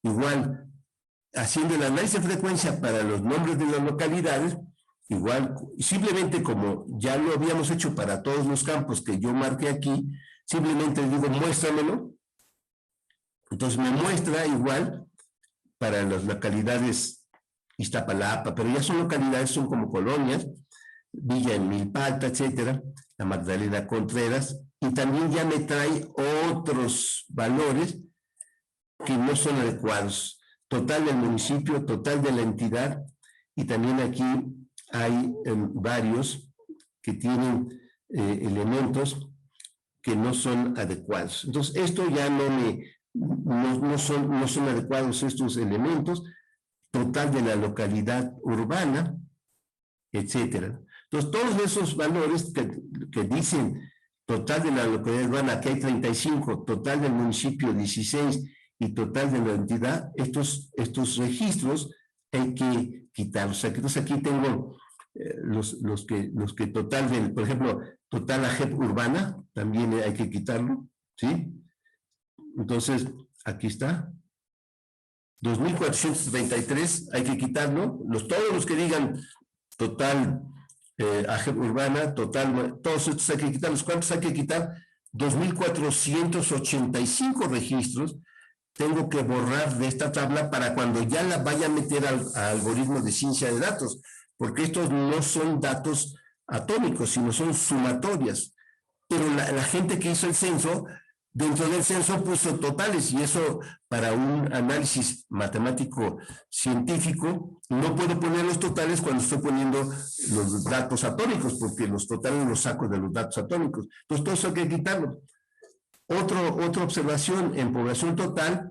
Speaker 1: Igual, haciendo el análisis de frecuencia para los nombres de las localidades, igual, simplemente como ya lo habíamos hecho para todos los campos que yo marqué aquí, simplemente digo, muéstramelo. Entonces me muestra igual para las localidades Iztapalapa, pero ya son localidades, son como colonias, Villa en Milpalta, etcétera, la Magdalena Contreras, y también ya me trae otros valores que no son adecuados. Total del municipio, total de la entidad, y también aquí hay varios que tienen elementos que no son adecuados. Entonces, esto ya no son adecuados estos elementos, total de la localidad urbana, etcétera. Entonces, todos esos valores que dicen total de la localidad urbana, aquí hay 35, total del municipio 16 y total de la entidad, estos registros hay que quitarlos. Entonces, aquí tengo los que total del, por ejemplo, total la JEP urbana, también hay que quitarlo, ¿sí? Entonces, aquí está. 2,433, hay que quitarlo. Todos los que digan total urbana, total, todos estos hay que quitarlos. ¿Cuántos hay que quitar? 2,485 registros. Tengo que borrar de esta tabla para cuando ya la vaya a meter al algoritmo de ciencia de datos, porque estos no son datos atómicos, sino son sumatorias. Pero la gente que hizo el censo, dentro del censo puso totales, y eso para un análisis matemático científico no puedo poner los totales cuando estoy poniendo los datos atómicos, porque los totales los saco de los datos atómicos. Entonces todo eso hay que quitarlo. Otra observación: en población total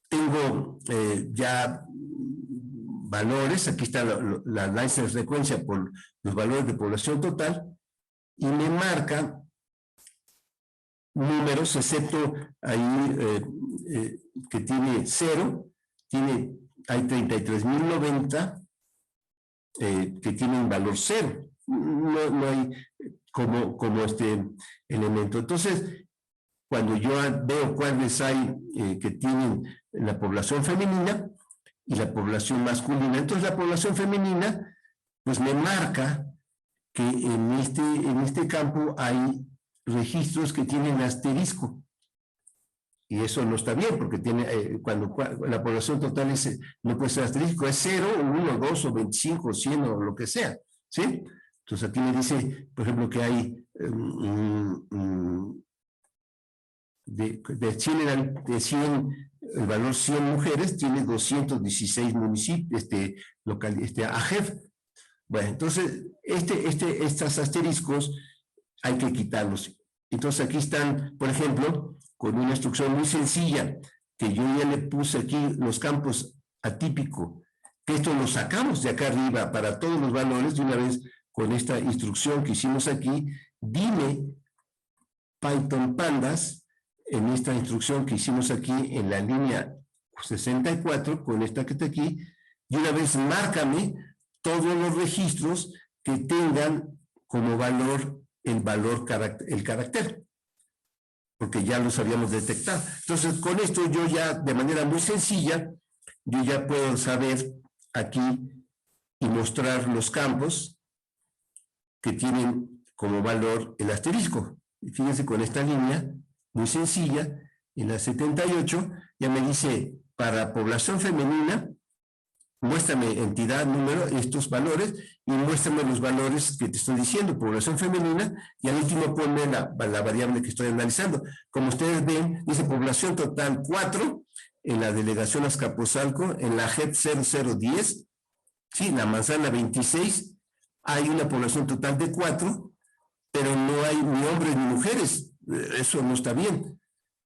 Speaker 1: tengo ya valores. Aquí está la análisis de frecuencia por los valores de población total, y me marca números, excepto ahí que tiene 0, hay 33,090 que tienen valor 0. No hay como este elemento. Entonces, cuando yo veo cuáles hay que tienen la población femenina y la población masculina, entonces la población femenina pues me marca que en este campo hay registros que tienen asterisco, y eso no está bien, porque tiene cuando la población total no puede ser asterisco, es 0, 1, 2 o 25, 100 o lo que sea, ¿sí? Entonces aquí me dice, por ejemplo, que hay de 100, el valor 100 mujeres, tiene 216 municipios, AGEF. Bueno, entonces estos asteriscos hay que quitarlos. Entonces aquí están, por ejemplo, con una instrucción muy sencilla, que yo ya le puse aquí los campos atípico, que esto lo sacamos de acá arriba para todos los valores de una vez con esta instrucción que hicimos aquí. Dime Python pandas, en esta instrucción que hicimos aquí en la línea 64, con esta que está aquí, y una vez márcame todos los registros que tengan como valor el carácter, porque ya los habíamos detectado. Entonces, con esto yo ya, de manera muy sencilla, yo ya puedo saber aquí y mostrar los campos que tienen como valor el asterisco. Y fíjense, con esta línea muy sencilla, en la 78, ya me dice, para población femenina, muéstrame entidad, número, estos valores, y muéstrame los valores que te estoy diciendo, población femenina, y al último ponme la variable que estoy analizando. Como ustedes ven, dice población total 4, en la delegación Azcapotzalco, en la JEP 0010, sí, la manzana 26, hay una población total de 4, pero no hay ni hombres ni mujeres. Eso no está bien.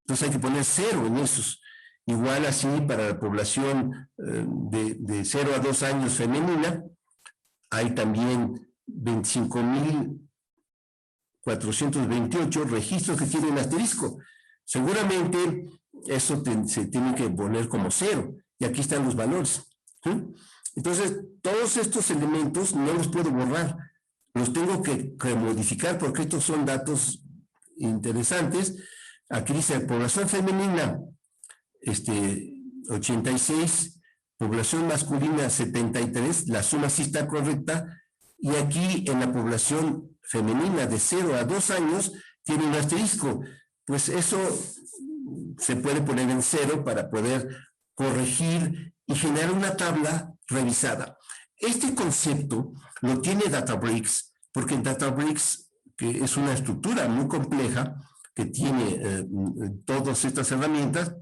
Speaker 1: Entonces hay que poner 0 en esos. Igual así para la población de 0 a 2 años femenina, hay también 25,428 registros que tienen asterisco. Seguramente eso se tiene que poner como 0, y aquí están los valores, ¿sí? Entonces, todos estos elementos no los puedo borrar, los tengo que modificar, porque estos son datos interesantes. Aquí dice población femenina 86, población masculina 73, la suma sí está correcta, y aquí en la población femenina de 0 a 2 años tiene un asterisco. Pues eso se puede poner en 0 para poder corregir y generar una tabla revisada. Este concepto lo tiene Databricks, porque en Databricks, que es una estructura muy compleja, que tiene todas estas herramientas,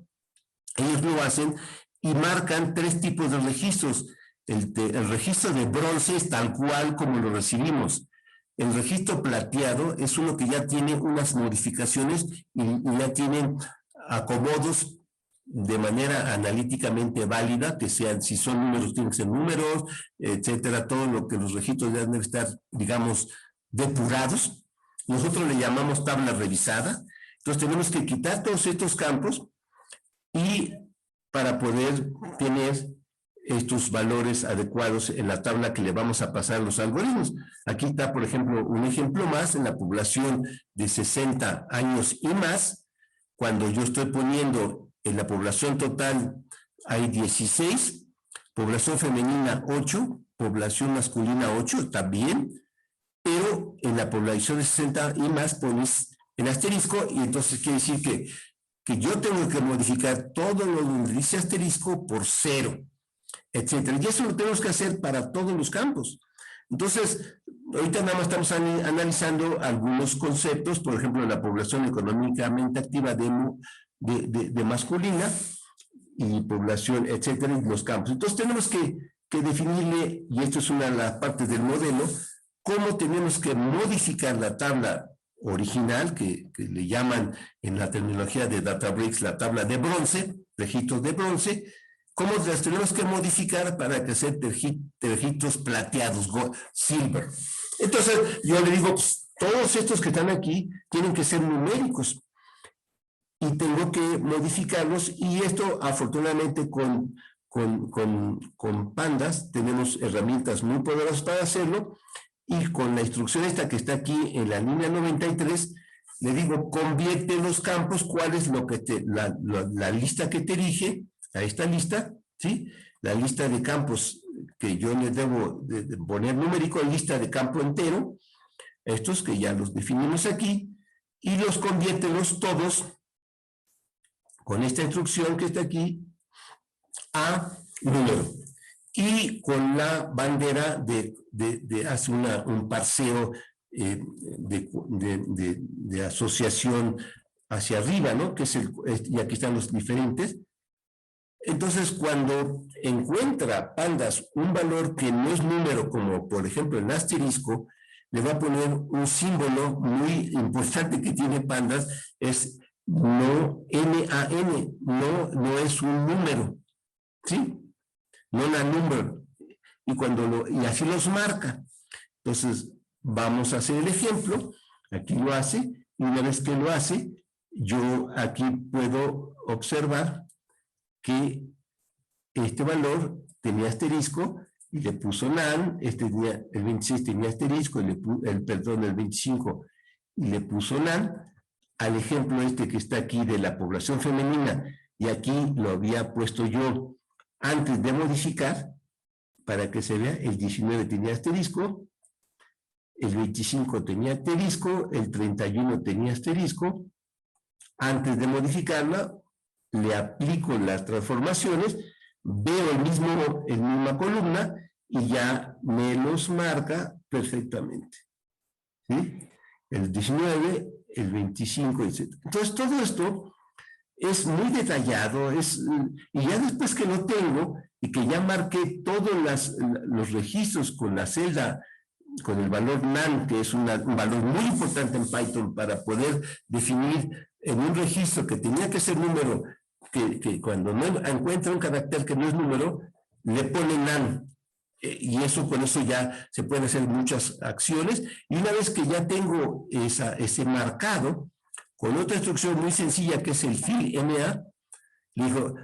Speaker 1: ellos lo hacen y marcan 3 tipos de registros. El registro de bronce es tal cual como lo recibimos. El registro plateado es uno que ya tiene unas modificaciones y ya tienen acomodos de manera analíticamente válida, que sean, si son números, tienen que ser números, etcétera, todo lo que los registros deben estar, digamos, depurados. Nosotros le llamamos tabla revisada. Entonces tenemos que quitar todos estos campos y para poder tener estos valores adecuados en la tabla que le vamos a pasar a los algoritmos. Aquí está, por ejemplo, un ejemplo más en la población de 60 años y más. Cuando yo estoy poniendo en la población total hay 16, población femenina 8, población masculina 8, también, pero en la población de 60 y más pones el asterisco, y entonces quiere decir que yo tengo que modificar todo lo donde dice asterisco por 0, etcétera. Y eso lo tenemos que hacer para todos los campos. Entonces, ahorita nada más estamos analizando algunos conceptos, por ejemplo, la población económicamente activa de masculina y población, etcétera, en los campos. Entonces, tenemos que definirle, y esto es una de las partes del modelo, cómo tenemos que modificar la tabla original, que le llaman en la terminología de Databricks la tabla de bronce, registros de bronce, cómo las tenemos que modificar para que sean registros plateados, silver. Entonces, yo le digo, pues, todos estos que están aquí tienen que ser numéricos y tengo que modificarlos, y esto afortunadamente con Pandas tenemos herramientas muy poderosas para hacerlo, y con la instrucción esta que está aquí en la línea 93, le digo, convierte los campos, cuál es lo que la lista que te dirige a esta lista, ¿sí? La lista de campos que yo les debo de poner numérico, lista de campo entero, estos que ya los definimos aquí, y los conviértelos todos con esta instrucción que está aquí a número. Y con la bandera hace un parseo de asociación hacia arriba, ¿no? Que es y aquí están los diferentes. Entonces, cuando encuentra Pandas un valor que no es número, como por ejemplo el asterisco, le va a poner un símbolo muy importante que tiene Pandas, es no NaN, no es un número, ¿sí? No la number, y así los marca. Entonces, vamos a hacer el ejemplo, aquí lo hace, y una vez que lo hace, yo aquí puedo observar que este valor tenía asterisco, y le puso NaN, el 26 tenía asterisco, el 25, y le puso NaN, al ejemplo que está aquí de la población femenina, y aquí lo había puesto yo antes de modificar, para que se vea, el 19 tenía asterisco, el 25 tenía asterisco, el 31 tenía asterisco. Antes de modificarla, le aplico las transformaciones, veo la misma columna y ya me los marca perfectamente, ¿sí? El 19, el 25, etc. Entonces, todo esto es muy detallado, y ya después que lo tengo y que ya marqué todos los registros con la celda, con el valor NaN, que es un valor muy importante en Python para poder definir en un registro que tenía que ser número, que cuando no encuentra un carácter que no es número, le pone NaN. Y con eso ya se pueden hacer muchas acciones, y una vez que ya tengo ese marcado, con otra instrucción muy sencilla que es el fill NA, le digo,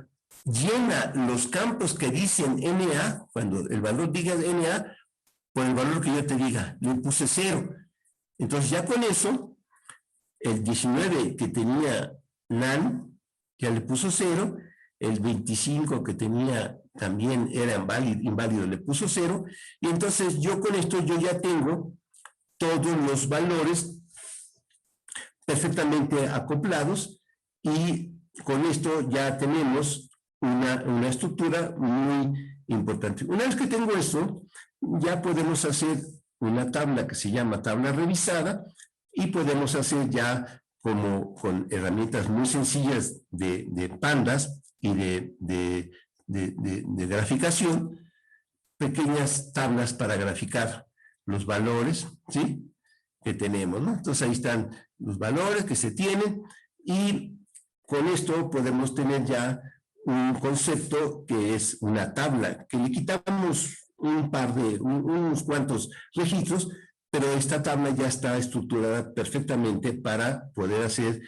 Speaker 1: llena los campos que dicen NA, cuando el valor diga NA, por el valor que yo te diga. Le puse 0. Entonces ya con eso, el 19 que tenía NaN, ya le puso 0, el 25 que tenía también era inválido, le puso 0, y entonces yo con esto yo ya tengo todos los valores perfectamente acoplados, y con esto ya tenemos una estructura muy importante. Una vez que tengo esto, ya podemos hacer una tabla que se llama tabla revisada, y podemos hacer ya como con herramientas muy sencillas de Pandas y de graficación, pequeñas tablas para graficar los valores, ¿sí?, que tenemos, ¿no? Entonces ahí están los valores que se tienen, y con esto podemos tener ya un concepto que es una tabla, que le quitamos unos cuantos registros, pero esta tabla ya está estructurada perfectamente para poder hacer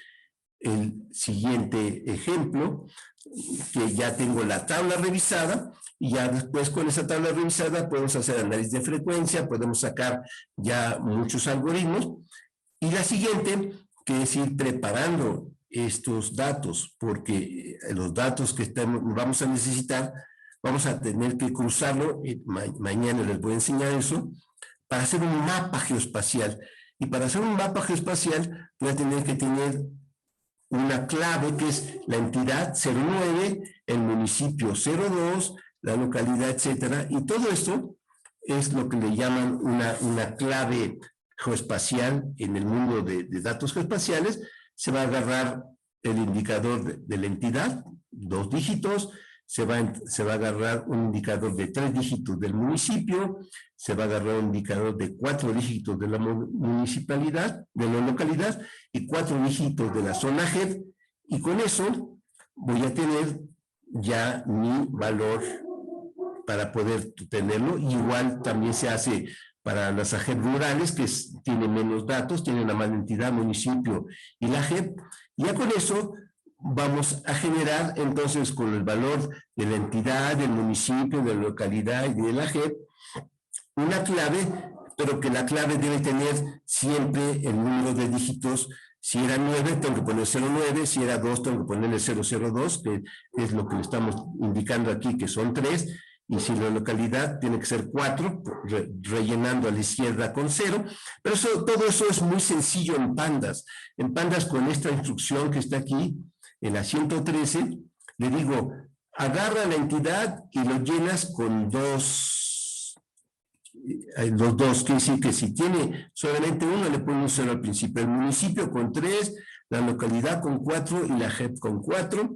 Speaker 1: el siguiente ejemplo, que ya tengo la tabla revisada, y ya después con esa tabla revisada podemos hacer análisis de frecuencia, podemos sacar ya muchos algoritmos, y la siguiente, que es ir preparando estos datos, porque los datos que vamos a necesitar vamos a tener que cruzarlo, mañana les voy a enseñar eso, para hacer un mapa geoespacial. Y para hacer un mapa geoespacial voy a tener que tener una clave que es la entidad 09, el municipio 02, la localidad, etcétera. Y todo esto es lo que le llaman una clave geoespacial en el mundo de datos geoespaciales. Se va a agarrar el indicador de la entidad, 2 dígitos, se va a agarrar un indicador de 3 dígitos del municipio, se va a agarrar un indicador de 4 dígitos de la municipalidad, de la localidad, y 4 dígitos de la zona GED, y con eso voy a tener ya mi valor para poder tenerlo. Igual también se hace para las AGEP rurales, que tienen menos datos, tienen la más entidad, municipio y la AGEP. Ya con eso vamos a generar, entonces, con el valor de la entidad, del municipio, de la localidad y de la AGEP, una clave, pero que la clave debe tener siempre el número de dígitos. Si era 9, tengo que poner 09, si era 2, tengo que ponerle 002, que es lo que le estamos indicando aquí, que son 3, y si la localidad tiene que ser 4, rellenando a la izquierda con 0, pero todo eso es muy sencillo en Pandas. En Pandas, con esta instrucción que está aquí, en la 113, le digo, agarra la entidad y lo llenas con los dos, quiere decir que si tiene solamente uno, le pongo un 0 al principio. El municipio con 3, la localidad con 4 y la JEP con 4,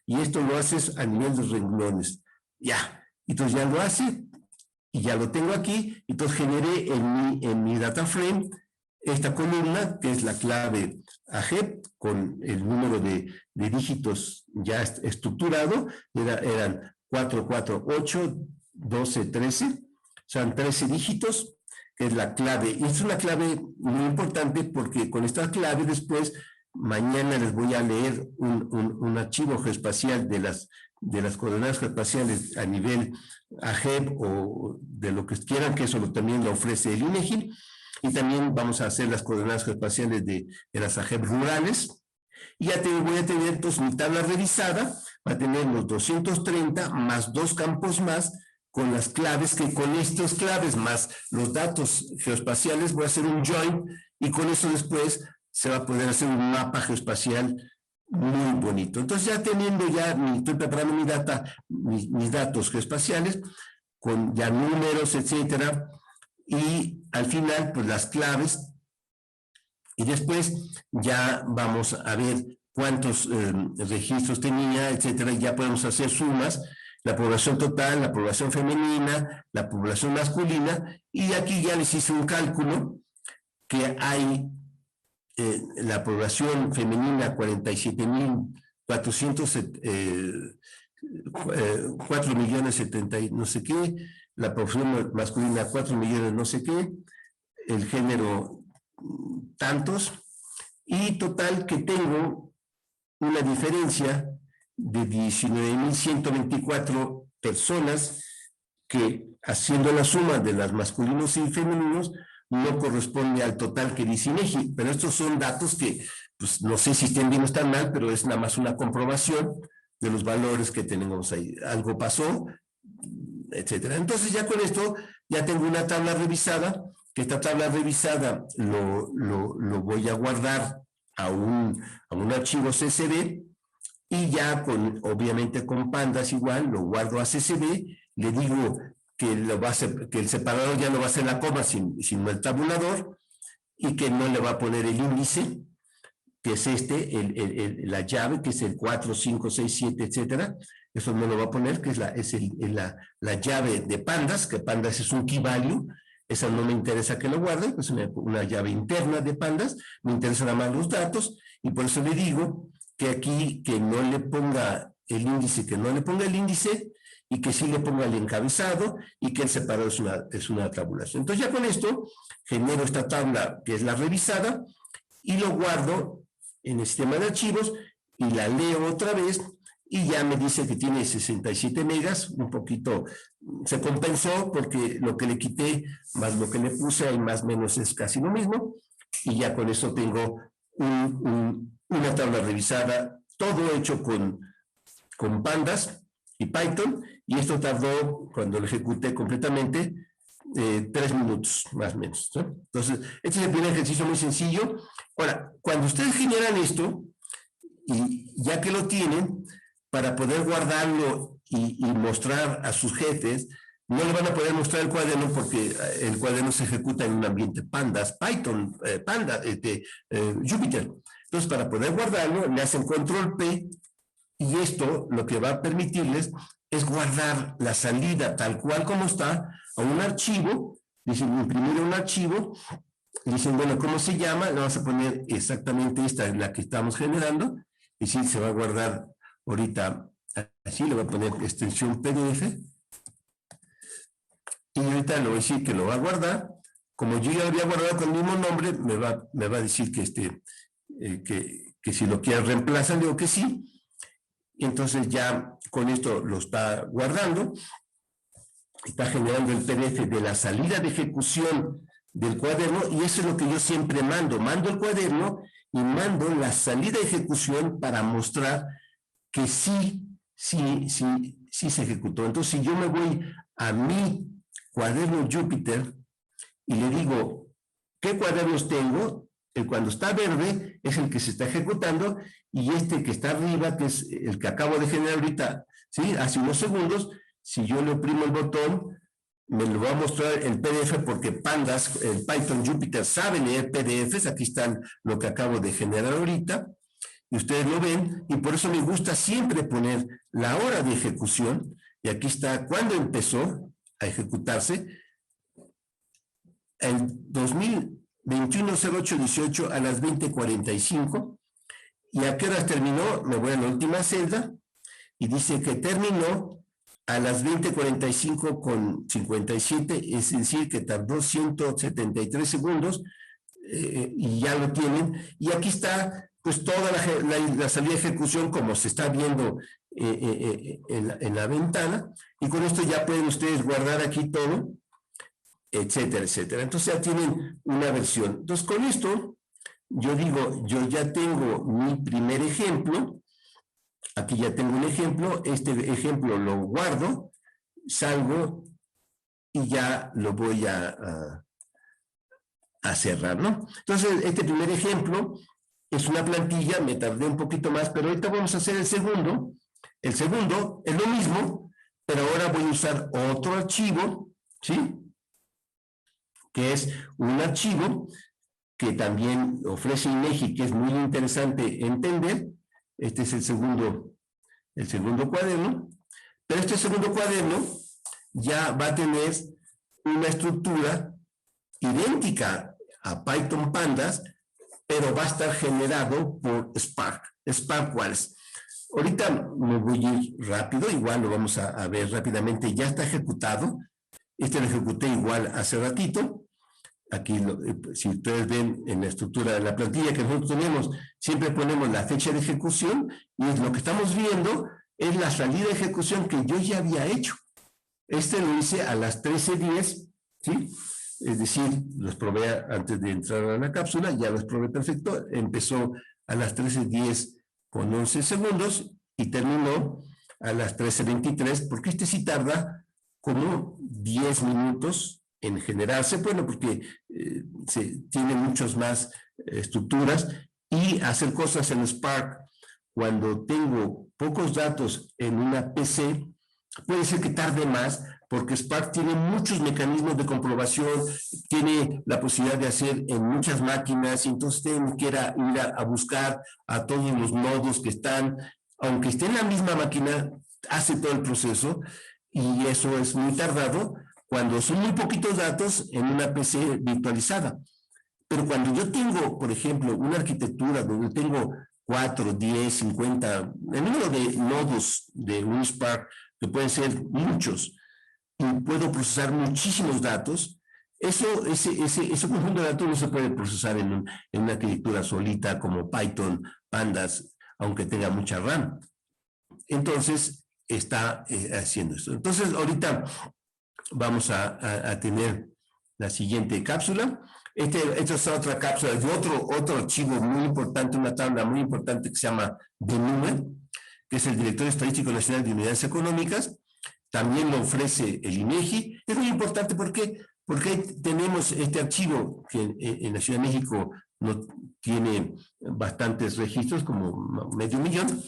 Speaker 1: y esto lo haces a nivel de renglones. Ya, entonces ya lo hace, y ya lo tengo aquí. Entonces generé en mi data frame esta columna, que es la clave AGEP, con el número de dígitos ya estructurado, eran 4, 4, 8, 12, 13, son 13 dígitos, que es la clave. Y es una clave muy importante porque con esta clave después, mañana les voy a leer un archivo geoespacial de las coordenadas geoespaciales a nivel AGEP o de lo que quieran, que eso también lo ofrece el INEGI. Y también vamos a hacer las coordenadas geoespaciales de las AGEP rurales. Y ya voy a tener entonces mi tabla revisada, va a tener los 230 más 2 campos más, con las claves, que con estas claves más los datos geoespaciales voy a hacer un join, y con eso después se va a poder hacer un mapa geoespacial muy bonito. Entonces ya teniendo estoy preparando mis datos geoespaciales, con ya números, etcétera, y al final pues las claves, y después ya vamos a ver cuántos registros tenía, etcétera, y ya podemos hacer sumas, la población total, la población femenina, la población masculina, y aquí ya les hice un cálculo que hay la población femenina 47.400, 4 millones 70 y no sé qué, la población masculina 4 millones no sé qué, el género tantos, y total que tengo una diferencia de 19.124 personas que, haciendo la suma de las masculinos y femeninos, no corresponde al total que dice INEGI. Pero estos son datos que, pues, no sé si estén bien o están mal, pero es nada más una comprobación de los valores que tenemos ahí. Algo pasó, etcétera. Entonces ya con esto ya tengo una tabla revisada, que esta tabla revisada lo voy a guardar a un archivo CSV, y ya obviamente con Pandas igual, lo guardo a CSV, le digo que el separador ya no va a ser la coma, sino el tabulador, y que no le va a poner el índice, que es la llave, que es el 4, 5, 6, 7, etcétera. Eso no lo va a poner, que es la llave de Pandas, que Pandas es un key value. Esa no me interesa que lo guarde, es una llave interna de Pandas, me interesan nada más los datos, y por eso le digo que aquí que no le ponga el índice, y que sí le ponga el encabezado, y que el separador es una tabulación. Entonces ya con esto genero esta tabla que es la revisada, y lo guardo en el sistema de archivos, y la leo otra vez, y ya me dice que tiene 67 megas, un poquito se compensó, porque lo que le quité más lo que le puse, ahí más o menos es casi lo mismo, y ya con eso tengo una tabla revisada, todo hecho con Pandas, y Python, y esto tardó, cuando lo ejecuté completamente, 3 minutos, más o menos, ¿no? Entonces, este es el primer ejercicio muy sencillo. Ahora, cuando ustedes generan esto, y ya que lo tienen, para poder guardarlo y mostrar a sus jefes, no le van a poder mostrar el cuaderno porque el cuaderno se ejecuta en un ambiente Pandas, Python, Jupyter. Entonces, para poder guardarlo, le hacen control P, y esto lo que va a permitirles es guardar la salida tal cual como está a un archivo. Dicen, imprimir un archivo, dicen, bueno, ¿cómo se llama? Le vamos a poner exactamente esta, en la que estamos generando, y sí, se va a guardar ahorita, así le voy a poner extensión PDF, y ahorita le voy a decir que lo va a guardar. Como yo ya lo había guardado con el mismo nombre, me va a decir que, que si lo quiere reemplazar, digo que sí. Entonces ya con esto lo está guardando, está generando el PDF de la salida de ejecución del cuaderno, y eso es lo que yo siempre mando el cuaderno y mando la salida de ejecución para mostrar que sí se ejecutó. Entonces, si yo me voy a mi cuaderno Jupyter y le digo, ¿qué cuadernos tengo? El cuando está verde es el que se está ejecutando, y este que está arriba, que es el que acabo de generar ahorita, ¿sí? Hace unos segundos, si yo le oprimo el botón, me lo va a mostrar el PDF, porque Pandas, el Python Jupyter, sabe leer PDFs. Aquí están lo que acabo de generar ahorita, y ustedes lo ven, y por eso me gusta siempre poner la hora de ejecución, y aquí está cuando empezó a ejecutarse, el 2021-08-18 a las 20:45, y a qué horas terminó. Me voy a la última celda, y dice que terminó a las 20:45:57, es decir, que tardó 173 segundos, y ya lo tienen, y aquí está pues toda la salida de ejecución como se está viendo en la ventana, y con esto ya pueden ustedes guardar aquí todo, etcétera, etcétera. Entonces ya tienen una versión. Entonces con esto yo digo, yo ya tengo mi primer ejemplo, aquí ya tengo un ejemplo, este ejemplo lo guardo, salgo y ya lo voy a cerrar, ¿no? Entonces este primer ejemplo es una plantilla, me tardé un poquito más, pero ahorita vamos a hacer el segundo. El segundo es lo mismo, pero ahora voy a usar otro archivo, ¿sí? Que es un archivo que también ofrece INEGI, que es muy interesante entender. Este es el segundo cuaderno, pero este segundo cuaderno ya va a tener una estructura idéntica a Python Pandas, pero va a estar generado por Spark. ¿Spark cuál es? Ahorita me voy a ir rápido, igual lo vamos a ver rápidamente. Ya está ejecutado. Este lo ejecuté igual hace ratito. Aquí, si ustedes ven en la estructura de la plantilla que nosotros tenemos, siempre ponemos la fecha de ejecución, y lo que estamos viendo es la salida de ejecución que yo ya había hecho. Este lo hice a las 13:10, ¿sí? Es decir, los probé antes de entrar a la cápsula, ya los probé perfecto. Empezó a las 13:10:11 y terminó a las 13:23, porque este sí tarda como 10 minutos en generarse, bueno, porque tiene muchas más estructuras, y hacer cosas en Spark cuando tengo pocos datos en una PC puede ser que tarde más, porque Spark tiene muchos mecanismos de comprobación, tiene la posibilidad de hacer en muchas máquinas, y entonces tengo que ir a buscar a todos los nodos que están, aunque esté en la misma máquina, hace todo el proceso, y eso es muy tardado cuando son muy poquitos datos en una PC virtualizada. Pero cuando yo tengo, por ejemplo, una arquitectura donde tengo 4, 10, 50, el número de nodos de un Spark, que pueden ser muchos, y puedo procesar muchísimos datos, ese conjunto de datos no se puede procesar en una arquitectura solita como Python, Pandas, aunque tenga mucha RAM. Entonces, está haciendo esto. Entonces, ahorita vamos a tener la siguiente cápsula. Esta es otra cápsula de otro archivo muy importante, una tabla muy importante que se llama Denumer. que es el Director Estadístico Nacional de Unidades Económicas. También lo ofrece el INEGI. Es muy importante porque tenemos este archivo que en la Ciudad de México no tiene bastantes registros, como medio millón,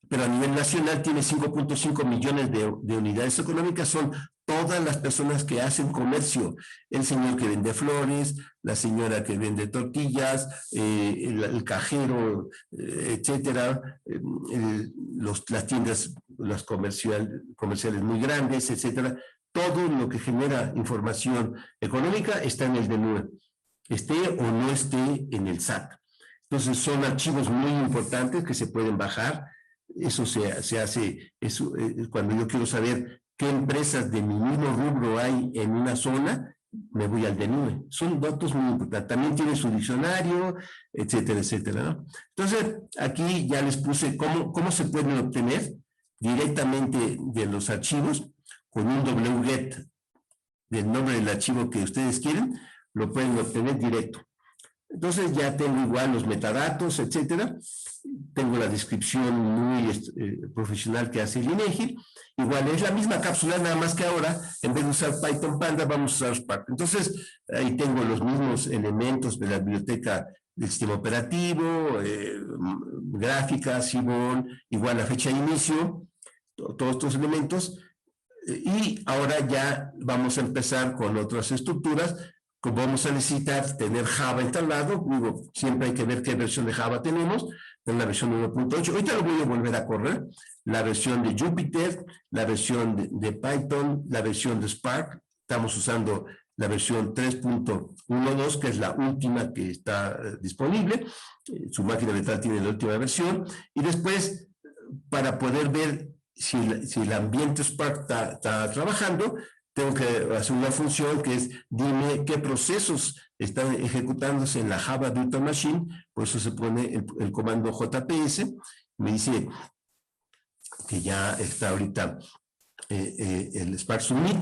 Speaker 1: pero a nivel nacional tiene 5.5 millones de unidades económicas. Son todas las personas que hacen comercio, el señor que vende flores, la señora que vende tortillas, el cajero, etcétera, las tiendas, las comerciales muy grandes, etcétera. Todo lo que genera información económica está en el DNUE, esté o no esté en el SAT. Entonces son archivos muy importantes que se pueden bajar. Eso se hace cuando yo quiero saber qué empresas de mi mismo rubro hay en una zona, me voy al DNUE. Son datos muy importantes. También tiene su diccionario, etcétera, etcétera, ¿no? Entonces, aquí ya les puse cómo se pueden obtener directamente de los archivos con un wget del nombre del archivo que ustedes quieren, lo pueden obtener directo. Entonces ya tengo igual los metadatos, etcétera. Tengo la descripción muy profesional que hace el INEGI. Igual es la misma cápsula, nada más que ahora, en vez de usar Python Panda, vamos a usar Spark. Entonces, ahí tengo los mismos elementos de la biblioteca del sistema operativo, gráficas, Seaborn, igual la fecha de inicio, todos estos elementos. Y ahora ya vamos a empezar con otras estructuras. Como vamos a necesitar tener Java instalado, digo, siempre hay que ver qué versión de Java tenemos, en la versión 1.8. Ahorita lo voy a volver a correr, la versión de Jupyter, la versión de Python, la versión de Spark. Estamos usando la versión 3.12, que es la última que está disponible. Su máquina virtual tiene la última versión. Y después, para poder ver si el ambiente Spark está trabajando, tengo que hacer una función que es, dime qué procesos están ejecutándose en la Java Virtual Machine. Por eso se pone el comando JPS. Me dice que ya está ahorita el Spark Submit.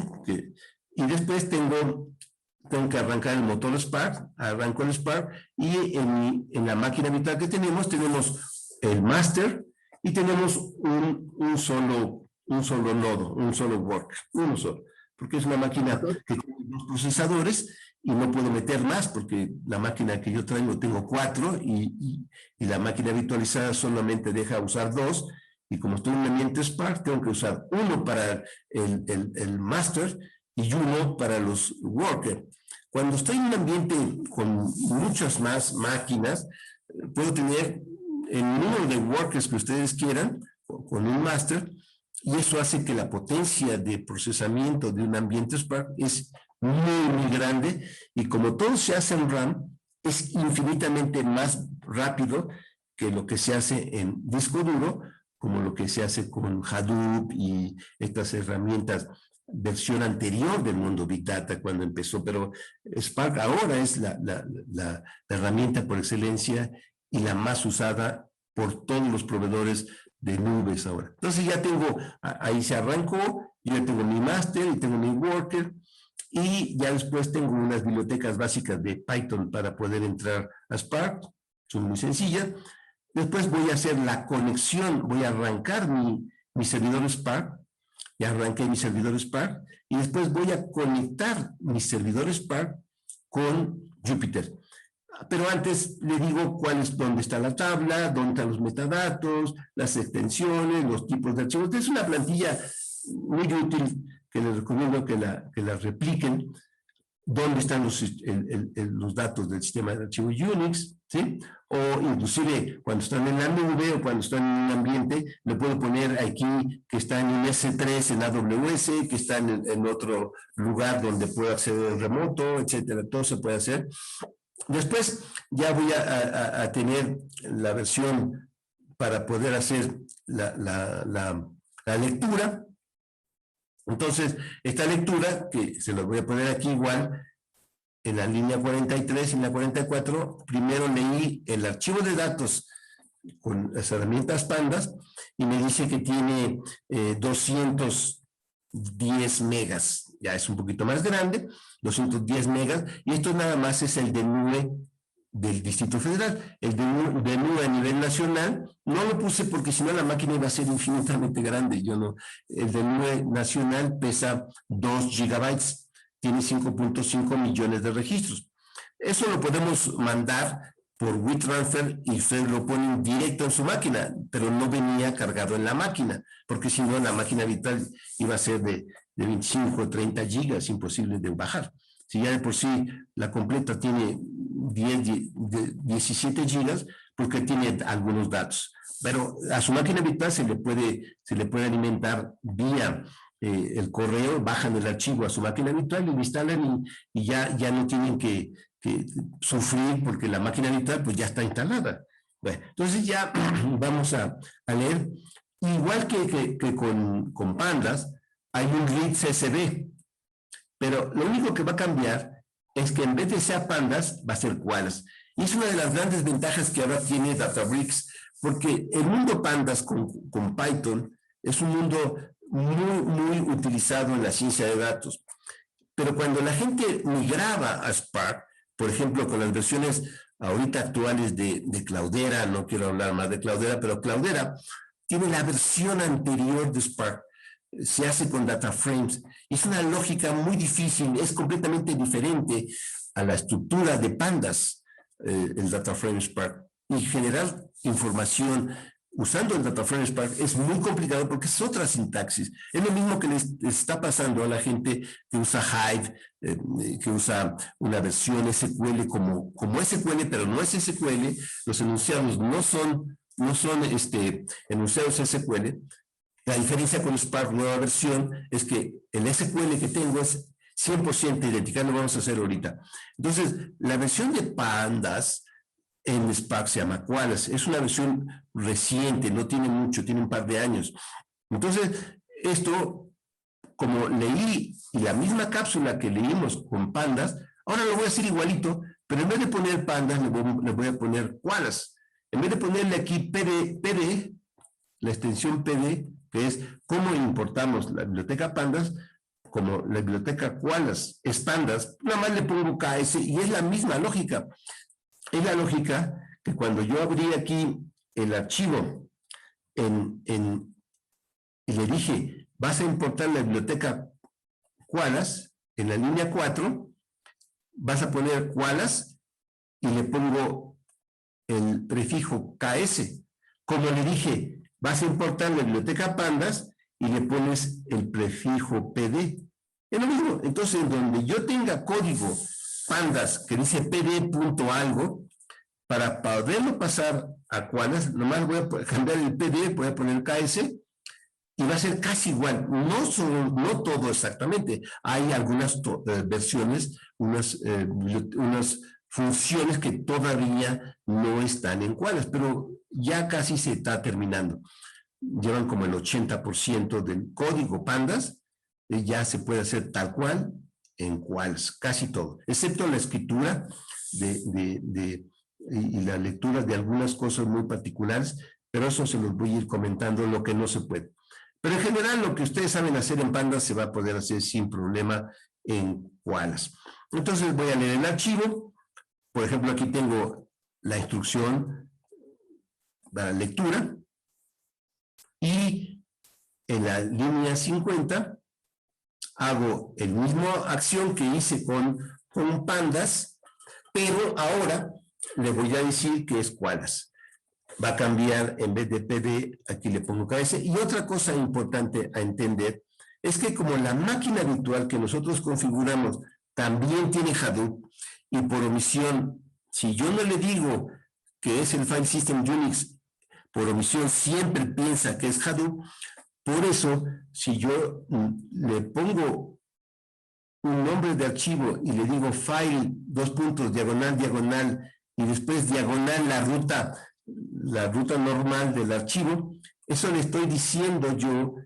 Speaker 1: Y después tengo que arrancar el motor Spark. Arranco el Spark y en la máquina virtual que tenemos el master y tenemos un solo nodo, un solo worker, uno solo. Porque es una máquina que tiene 2 procesadores y no puedo meter más porque la máquina que yo traigo tengo 4 y la máquina virtualizada solamente deja usar 2, y como estoy en un ambiente Spark tengo que usar uno para el master y uno para los workers. Cuando estoy en un ambiente con muchas más máquinas, puedo tener el número de workers que ustedes quieran con un master. Y eso hace que la potencia de procesamiento de un ambiente Spark es muy, muy grande. Y como todo se hace en RAM, es infinitamente más rápido que lo que se hace en disco duro, como lo que se hace con Hadoop y estas herramientas, versión anterior del mundo Big Data cuando empezó. Pero Spark ahora es la herramienta por excelencia y la más usada por todos los proveedores de nubes ahora. Entonces ya tengo, ahí se arrancó, yo ya tengo mi master y tengo mi worker, y ya después tengo unas bibliotecas básicas de Python para poder entrar a Spark, son muy sencillas. Después voy a hacer la conexión, voy a arrancar mi servidor Spark, ya arranqué mi servidor Spark, y después voy a conectar mi servidor Spark con Jupyter. Pero antes le digo dónde está la tabla, dónde están los metadatos, las extensiones, los tipos de archivos. Es una plantilla muy útil que les recomiendo que la repliquen. Dónde están los datos del sistema de archivos Unix, ¿sí? O inclusive cuando están en la nube o cuando están en un ambiente, le puedo poner aquí que está en un S3 en AWS, que está en otro lugar donde puedo acceder remoto, etcétera. Todo se puede hacer. Después ya voy a tener la versión para poder hacer la lectura. Entonces, esta lectura, que se la voy a poner aquí igual, en la línea 43 y en la 44, primero leí el archivo de datos con las herramientas Pandas y me dice que tiene 210 megas. Ya es un poquito más grande, 210 megas, y esto nada más es el DNUE del Distrito Federal. El de NUE a nivel nacional no lo puse porque si no la máquina iba a ser infinitamente grande. El de NUE nacional pesa 2 gigabytes, tiene 5.5 millones de registros. Eso lo podemos mandar por WeTransfer y ustedes lo ponen directo en su máquina, pero no venía cargado en la máquina, porque si no la máquina virtual iba a ser de 25 o 30 gigas, imposible de bajar. Si ya de por sí la completa tiene 17 gigas, porque tiene algunos datos. Pero a su máquina virtual se le puede alimentar vía el correo, bajan el archivo a su máquina virtual y lo instalan y ya no tienen que sufrir porque la máquina virtual pues ya está instalada. Bueno, entonces ya vamos a leer. Igual que con Pandas, hay un read CSV, pero lo único que va a cambiar es que en vez de ser Pandas, va a ser Koalas. Y es una de las grandes ventajas que ahora tiene Databricks, porque el mundo Pandas con Python es un mundo muy utilizado en la ciencia de datos. Pero cuando la gente migraba a Spark, por ejemplo, con las versiones ahorita actuales de Cloudera, no quiero hablar más de Cloudera, pero Cloudera tiene la versión anterior de Spark, se hace con data frames. Es una lógica muy difícil, es completamente diferente a la estructura de Pandas, el data frame Spark. Y generar información usando el data frame Spark es muy complicado porque es otra sintaxis. Es lo mismo que les está pasando a la gente que usa Hive, que usa una versión SQL como SQL, pero no es SQL. Los enunciados no son enunciados SQL. La diferencia con Spark nueva versión es que el SQL que tengo es 100% idéntica, lo vamos a hacer ahorita. Entonces, la versión de Pandas en Spark se llama Koalas. Es una versión reciente, no tiene mucho, tiene un par de años. Entonces, esto, como leí, y la misma cápsula que leímos con Pandas, ahora lo voy a hacer igualito, pero en vez de poner Pandas, le voy a poner Koalas. En vez de ponerle aquí PD, la extensión PD, que es cómo importamos la biblioteca Pandas, como la biblioteca Koalas es Pandas, nada más le pongo KS y es la misma lógica. Es la lógica que cuando yo abrí aquí el archivo y le dije, vas a importar la biblioteca Koalas en la línea 4, vas a poner Koalas y le pongo el prefijo KS. Como le dije, vas a importar la biblioteca Pandas y le pones el prefijo PD. Es lo mismo. Entonces, donde yo tenga código Pandas que dice PD.algo, para poderlo pasar a Koalas, nomás voy a cambiar el PD, voy a poner KS y va a ser casi igual. No todo exactamente. Hay algunas versiones, unas funciones que todavía no están en Koalas, pero ya casi se está terminando. Llevan como el 80% del código Pandas, ya se puede hacer tal cual en Koalas, casi todo, excepto la escritura y la lectura de algunas cosas muy particulares, pero eso se los voy a ir comentando, lo que no se puede. Pero en general, lo que ustedes saben hacer en Pandas se va a poder hacer sin problema en Koalas. Entonces voy a leer el archivo. Por ejemplo, aquí tengo la instrucción para lectura y en la línea 50 hago el mismo acción que hice con Pandas, pero ahora le voy a decir que es Koalas. Va a cambiar, en vez de PD, aquí le pongo KS. Y otra cosa importante a entender es que como la máquina virtual que nosotros configuramos también tiene Hadoop, y por omisión, si yo no le digo que es el File System Unix, por omisión siempre piensa que es Hadoop. Por eso, si yo le pongo un nombre de archivo y le digo file, diagonal, y después diagonal la ruta normal del archivo, eso le estoy diciendo yo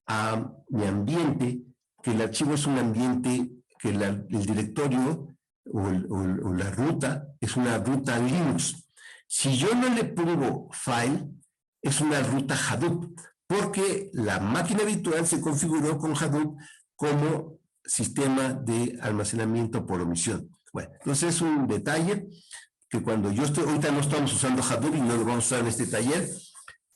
Speaker 1: a mi ambiente que el archivo es un ambiente, que el directorio o la ruta es una ruta Linux. Si yo no le pongo file, es una ruta Hadoop, porque la máquina virtual se configuró con Hadoop como sistema de almacenamiento por omisión. Bueno, entonces es un detalle, que cuando yo estoy, ahorita no estamos usando Hadoop y no lo vamos a usar en este taller,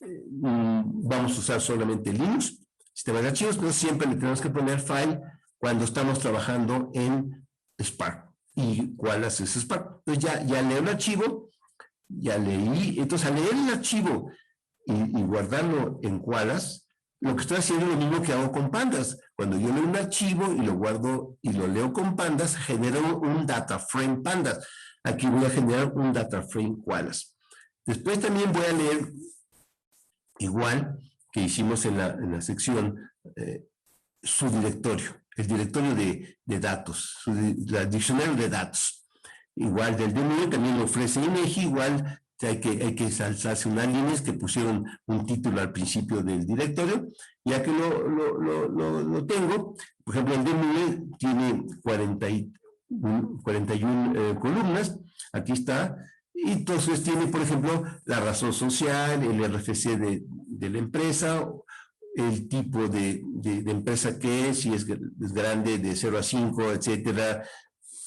Speaker 1: vamos a usar solamente Linux, sistema de archivos, pero siempre le tenemos que poner file cuando estamos trabajando en Spark. ¿Y cuál es ese Spark? Entonces ya leo el archivo, ya leí, entonces al leer el archivo y guardarlo en Qualys, lo que estoy haciendo es lo mismo que hago con Pandas. Cuando yo leo un archivo y lo guardo y lo leo con Pandas, genero un data frame Pandas. Aquí voy a generar un data frame Qualys. Después también voy a leer, igual que hicimos en la sección, su directorio, el directorio de datos, el diccionario de datos. Igual del DNU también lo ofrece INEGI, igual hay que saltarse unas líneas que pusieron un título al principio del directorio, ya que lo tengo. Por ejemplo, el DNU tiene 41 columnas, aquí está, y entonces tiene, por ejemplo, la razón social, el RFC de la empresa, el tipo de empresa que es, si es grande, de 0 a 5, etcétera,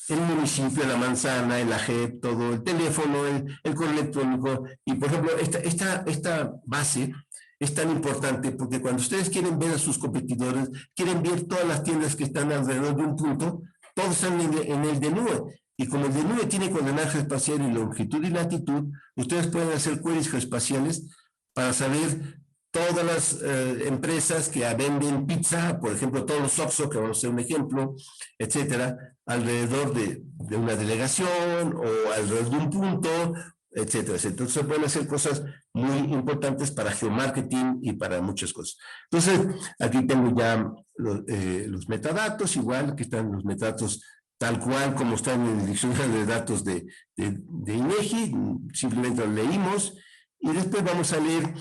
Speaker 1: el municipio, la manzana, el AGEP, todo, el teléfono, el correo electrónico. Y, por ejemplo, esta base es tan importante porque cuando ustedes quieren ver a sus competidores, quieren ver todas las tiendas que están alrededor de un punto, todos están en el DNUE. Y como el DNUE tiene coordenadas geoespaciales y longitud y latitud, ustedes pueden hacer queries geoespaciales para saber todas las empresas que venden pizza, por ejemplo, todos los Oxxo, que vamos a hacer un ejemplo, etcétera, alrededor de una delegación o alrededor de un punto, etcétera, etcétera. Entonces se pueden hacer cosas muy importantes para geomarketing y para muchas cosas. Entonces, aquí tengo ya los metadatos, igual que están los metadatos tal cual como están en el diccionario de datos de INEGI, simplemente lo leímos, y después vamos a leer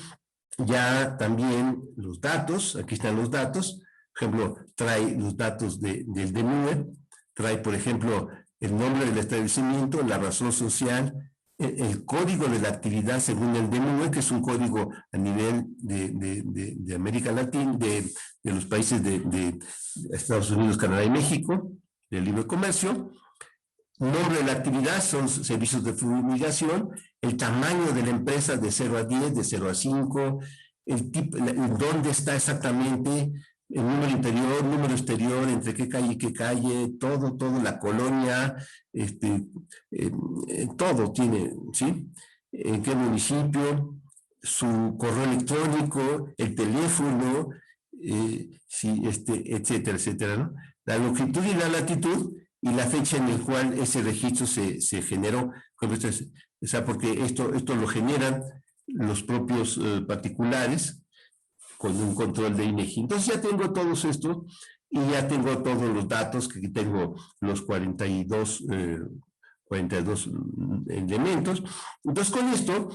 Speaker 1: ya también los datos. Aquí están los datos. Por ejemplo, trae los datos del DNUE, trae, por ejemplo, el nombre del establecimiento, la razón social, el código de la actividad según el DNUE, que es un código a nivel de América Latina, de los países de Estados Unidos, Canadá y México, del libre comercio. Nombre de la actividad son servicios de fumigación, el tamaño de la empresa de 0 a 10, de 0 a 5, el tipo, dónde está exactamente, el número interior, número exterior, entre qué calle y qué calle, todo, la colonia, todo tiene, ¿sí? En qué municipio, su correo electrónico, el teléfono, sí, etcétera, etcétera, ¿no? La longitud y la latitud, y la fecha en la cual ese registro se generó, o sea, porque esto lo generan los propios particulares con un control de INEGI. Entonces ya tengo todos estos y ya tengo todos los datos, que aquí tengo los 42 elementos. Entonces con esto,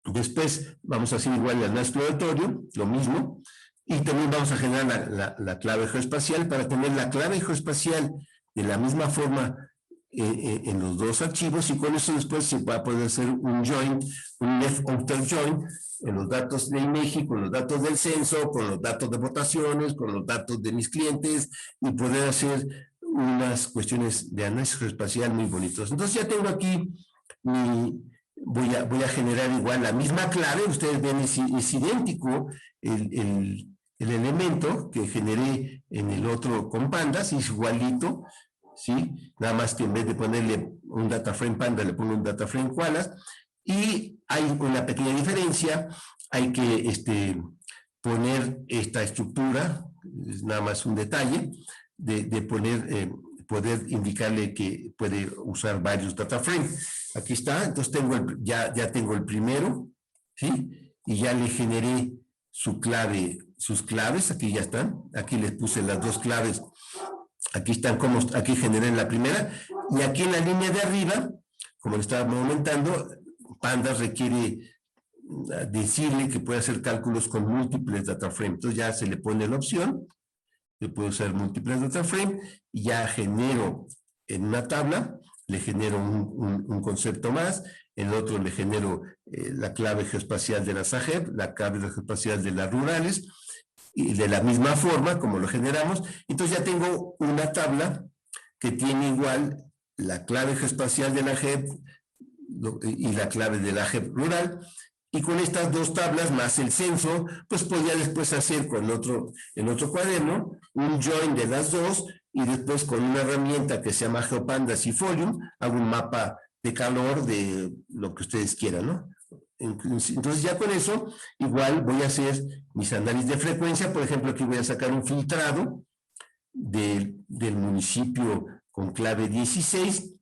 Speaker 1: después vamos a hacer igual el análisis exploratorio, lo mismo, y también vamos a generar la clave geoespacial para tener la clave geoespacial de la misma forma en los dos archivos, y con eso después se va a poder hacer un join, un left outer join, en los datos de INEGI, con los datos del censo, con los datos de votaciones, con los datos de mis clientes, y poder hacer unas cuestiones de análisis geoespacial muy bonitos. Entonces ya tengo aquí voy a generar igual la misma clave. Ustedes ven, es idéntico el elemento que generé en el otro con Pandas, es igualito, ¿sí? Nada más que en vez de ponerle un data frame Panda, le pongo un data frame Qualys, y hay una pequeña diferencia. Hay que poner esta estructura, es nada más un detalle, de poner, poder indicarle que puede usar varios data frames. Aquí está. Entonces ya tengo el primero, ¿sí? Y ya le generé sus claves, aquí ya están. Aquí les puse las dos claves. Aquí están, aquí generé la primera, y aquí en la línea de arriba, como le estaba comentando, Pandas requiere decirle que puede hacer cálculos con múltiples data frames. Entonces ya se le pone la opción, que puede usar múltiples data frames, y ya genero en una tabla, le genero un concepto más, en el otro le genero la clave geoespacial de las AGEP, la clave geoespacial de las rurales, y de la misma forma como lo generamos. Entonces ya tengo una tabla que tiene igual la clave geoespacial de la AGEP, y la clave de la JEP rural. Y con estas dos tablas más el censo, pues podría después hacer en otro cuaderno un join de las dos, y después con una herramienta que se llama GeoPandas y Folium hago un mapa de calor de lo que ustedes quieran, ¿no? Entonces ya con eso igual voy a hacer mis análisis de frecuencia. Por ejemplo, aquí voy a sacar un filtrado del municipio con clave 16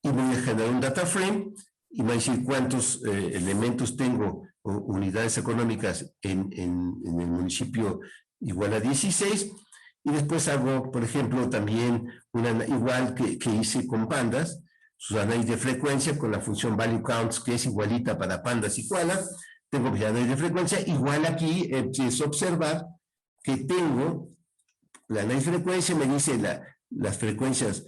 Speaker 1: y voy a generar un data frame y voy a decir cuántos elementos tengo o unidades económicas en el municipio igual a 16, y después hago, por ejemplo, también igual que hice con pandas, sus análisis de frecuencia con la función value counts, que es igualita para pandas y koalas. Tengo mi análisis de frecuencia, igual aquí empiezo a observar que tengo la análisis de frecuencia, me dice las frecuencias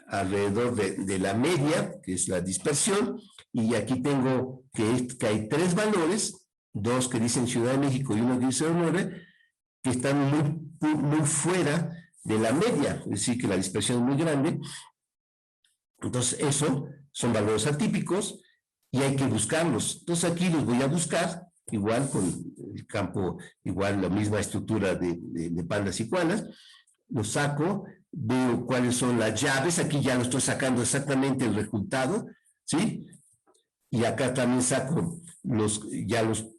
Speaker 1: alrededor de la media, que es la dispersión, y aquí tengo que hay 3 valores, 2 que dicen Ciudad de México y 1 que dice 9, que están muy fuera de la media, es decir, que la dispersión es muy grande. Entonces, eso son valores atípicos y hay que buscarlos. Entonces, aquí los voy a buscar, igual con el campo, igual la misma estructura de pandas y koalas. Los saco, veo cuáles son las llaves. Aquí ya lo estoy sacando exactamente el resultado, ¿sí? Y acá también saco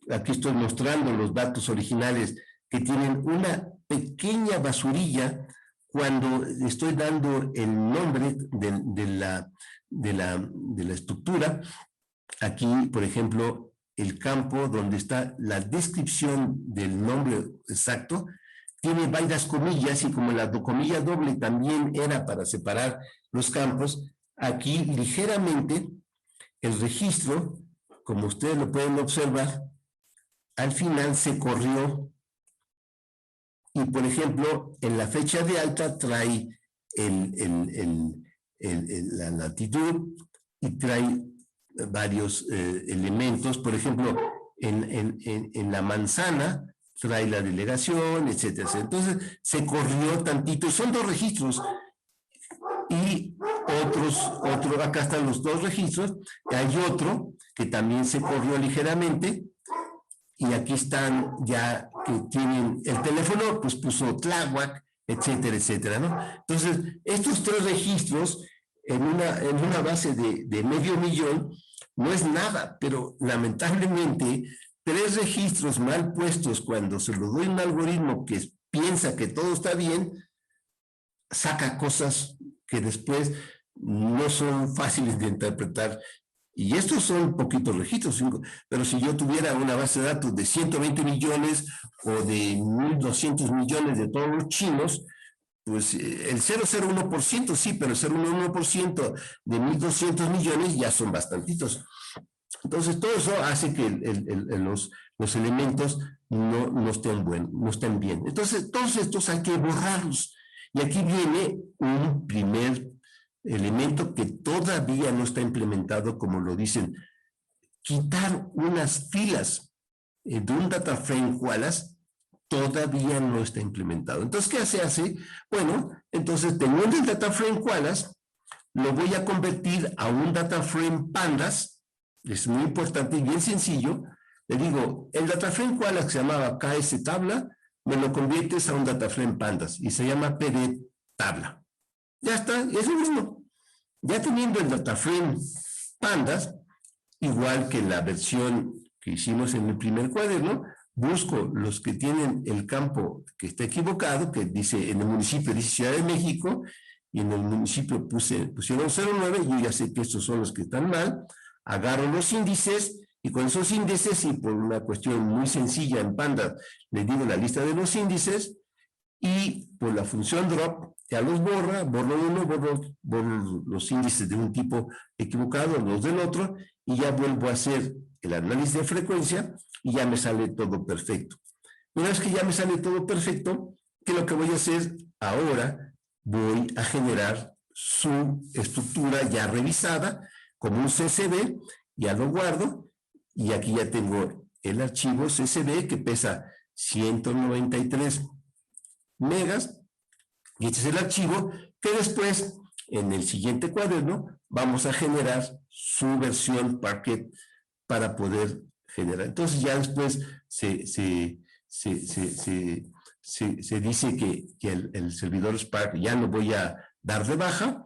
Speaker 1: aquí estoy mostrando los datos originales que tienen una pequeña basurilla cuando estoy dando el nombre de la estructura. Aquí, por ejemplo, el campo donde está la descripción del nombre exacto tiene varias comillas, y como la comilla doble también era para separar los campos, aquí ligeramente el registro, como ustedes lo pueden observar, al final se corrió. Y, por ejemplo, en la fecha de alta trae la latitud y trae varios elementos. Por ejemplo, en la manzana trae la delegación, etcétera. Entonces, se corrió tantito. Son 2 registros. Y acá están los 2 registros. Hay otro que también se corrió ligeramente. Y aquí están ya que tienen el teléfono, pues puso Tláhuac, etcétera, etcétera, ¿no? Entonces, estos 3 registros en una base de 500,000 no es nada, pero lamentablemente 3 registros mal puestos cuando se lo doy a un algoritmo que piensa que todo está bien, saca cosas que después no son fáciles de interpretar. Y estos son poquitos registros, pero si yo tuviera una base de datos de 120 millones o de 1.200 millones de todos los chinos, pues el 0,01% sí, pero el 0,1% de 1.200 millones ya son bastantitos. Entonces, todo eso hace que los elementos no estén bien. Entonces, todos estos hay que borrarlos. Y aquí viene un primer elemento que todavía no está implementado, como lo dicen. Quitar unas filas de un data frame koalas todavía no está implementado. Entonces, ¿qué se hace? Bueno, entonces, teniendo el data frame koalas, lo voy a convertir a un data frame pandas. Es muy importante y bien sencillo. Le digo, el data frame koalas que se llamaba KS tabla, me lo conviertes a un data frame pandas y se llama PD tabla. Ya está, es lo mismo. Ya teniendo el data frame pandas, igual que la versión que hicimos en el primer cuaderno, busco los que tienen el campo que está equivocado, que dice en el municipio dice Ciudad de México, y en el municipio pusieron 09, yo ya sé que estos son los que están mal, agarro los índices, y con esos índices, y por una cuestión muy sencilla en Pandas, le digo la lista de los índices, y por la función drop, ya los borro uno, borro los índices de un tipo equivocado, los del otro, y ya vuelvo a hacer el análisis de frecuencia, y ya me sale todo perfecto. Una vez que ya me sale todo perfecto, ¿qué es lo que voy a hacer? Ahora voy a generar su estructura ya revisada como un CSV, ya lo guardo, y aquí ya tengo el archivo CSV que pesa 193 megas, y este es el archivo que después, en el siguiente cuaderno, vamos a generar su versión Parquet para poder generar. Entonces ya después se dice que el servidor Spark ya lo voy a dar de baja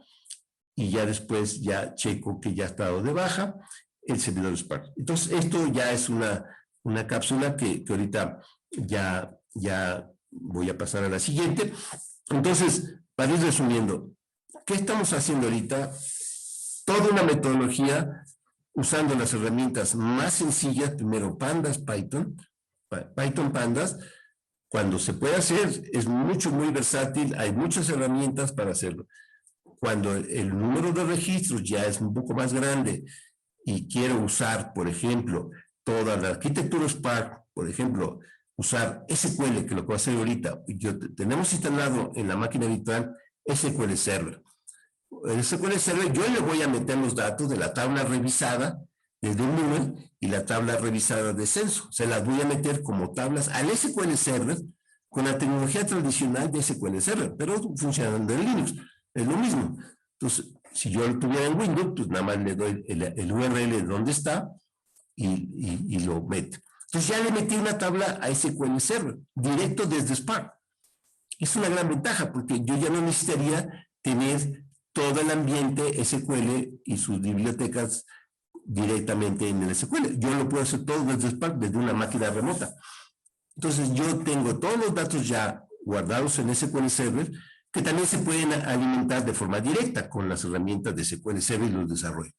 Speaker 1: y ya después ya checo que ya está dado de baja el servidor Spark. Entonces esto ya es una cápsula que ahorita ya voy a pasar a la siguiente. Entonces, para ir resumiendo, ¿qué estamos haciendo ahorita? Toda una metodología usando las herramientas más sencillas, primero Pandas, Python Pandas. Cuando se puede hacer, es muy versátil, hay muchas herramientas para hacerlo. Cuando el número de registros ya es un poco más grande y quiero usar, por ejemplo, toda la arquitectura Spark, por ejemplo, usar SQL, que lo puedo hacer ahorita, tenemos instalado en la máquina virtual SQL Server. En SQL Server yo le voy a meter los datos de la tabla revisada desde un nivel y la tabla revisada de censo. Se las voy a meter como tablas al SQL Server con la tecnología tradicional de SQL Server, pero funcionando en Linux. Es lo mismo. Entonces, si yo lo tuviera en Windows, pues nada más le doy el URL de dónde está y lo meto. Entonces ya le metí una tabla a SQL Server, directo desde Spark. Es una gran ventaja porque yo ya no necesitaría tener todo el ambiente SQL y sus bibliotecas directamente en el SQL. Yo lo puedo hacer todo desde Spark, desde una máquina remota. Entonces yo tengo todos los datos ya guardados en SQL Server que también se pueden alimentar de forma directa con las herramientas de SQL Server y los desarrollo.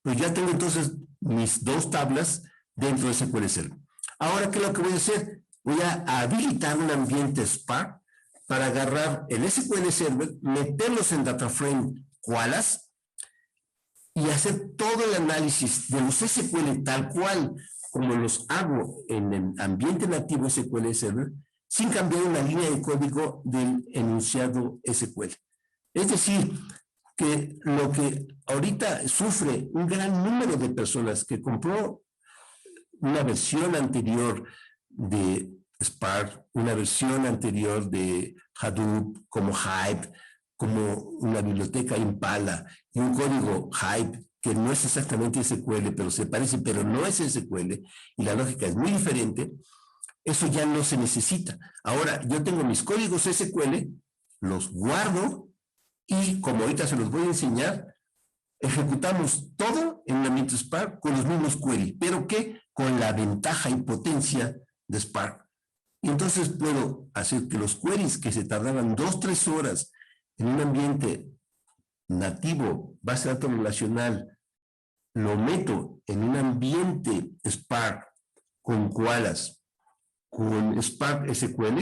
Speaker 1: Pues ya tengo entonces mis dos tablas dentro de SQL Server. Ahora, ¿qué es lo que voy a hacer? Voy a habilitar un ambiente Spark para agarrar el SQL Server, meterlos en DataFrame Koalas y hacer todo el análisis de los SQL tal cual como los hago en el ambiente nativo SQL Server, sin cambiar una línea de código del enunciado SQL. Es decir, que lo que ahorita sufre un gran número de personas que compró una versión anterior de Spark, una versión anterior de Hadoop, como Hive, como una biblioteca Impala y un código Hive que no es exactamente SQL, pero se parece, pero no es SQL, y la lógica es muy diferente. Eso ya no se necesita. Ahora, yo tengo mis códigos SQL, los guardo y, como ahorita se los voy a enseñar, ejecutamos todo en un ambiente Spark con los mismos queries, pero que con la ventaja y potencia de Spark. Y entonces puedo hacer que los queries que se tardaban 2-3 horas en un ambiente nativo, base de datos relacional, lo meto en un ambiente Spark con Koalas, con Spark SQL,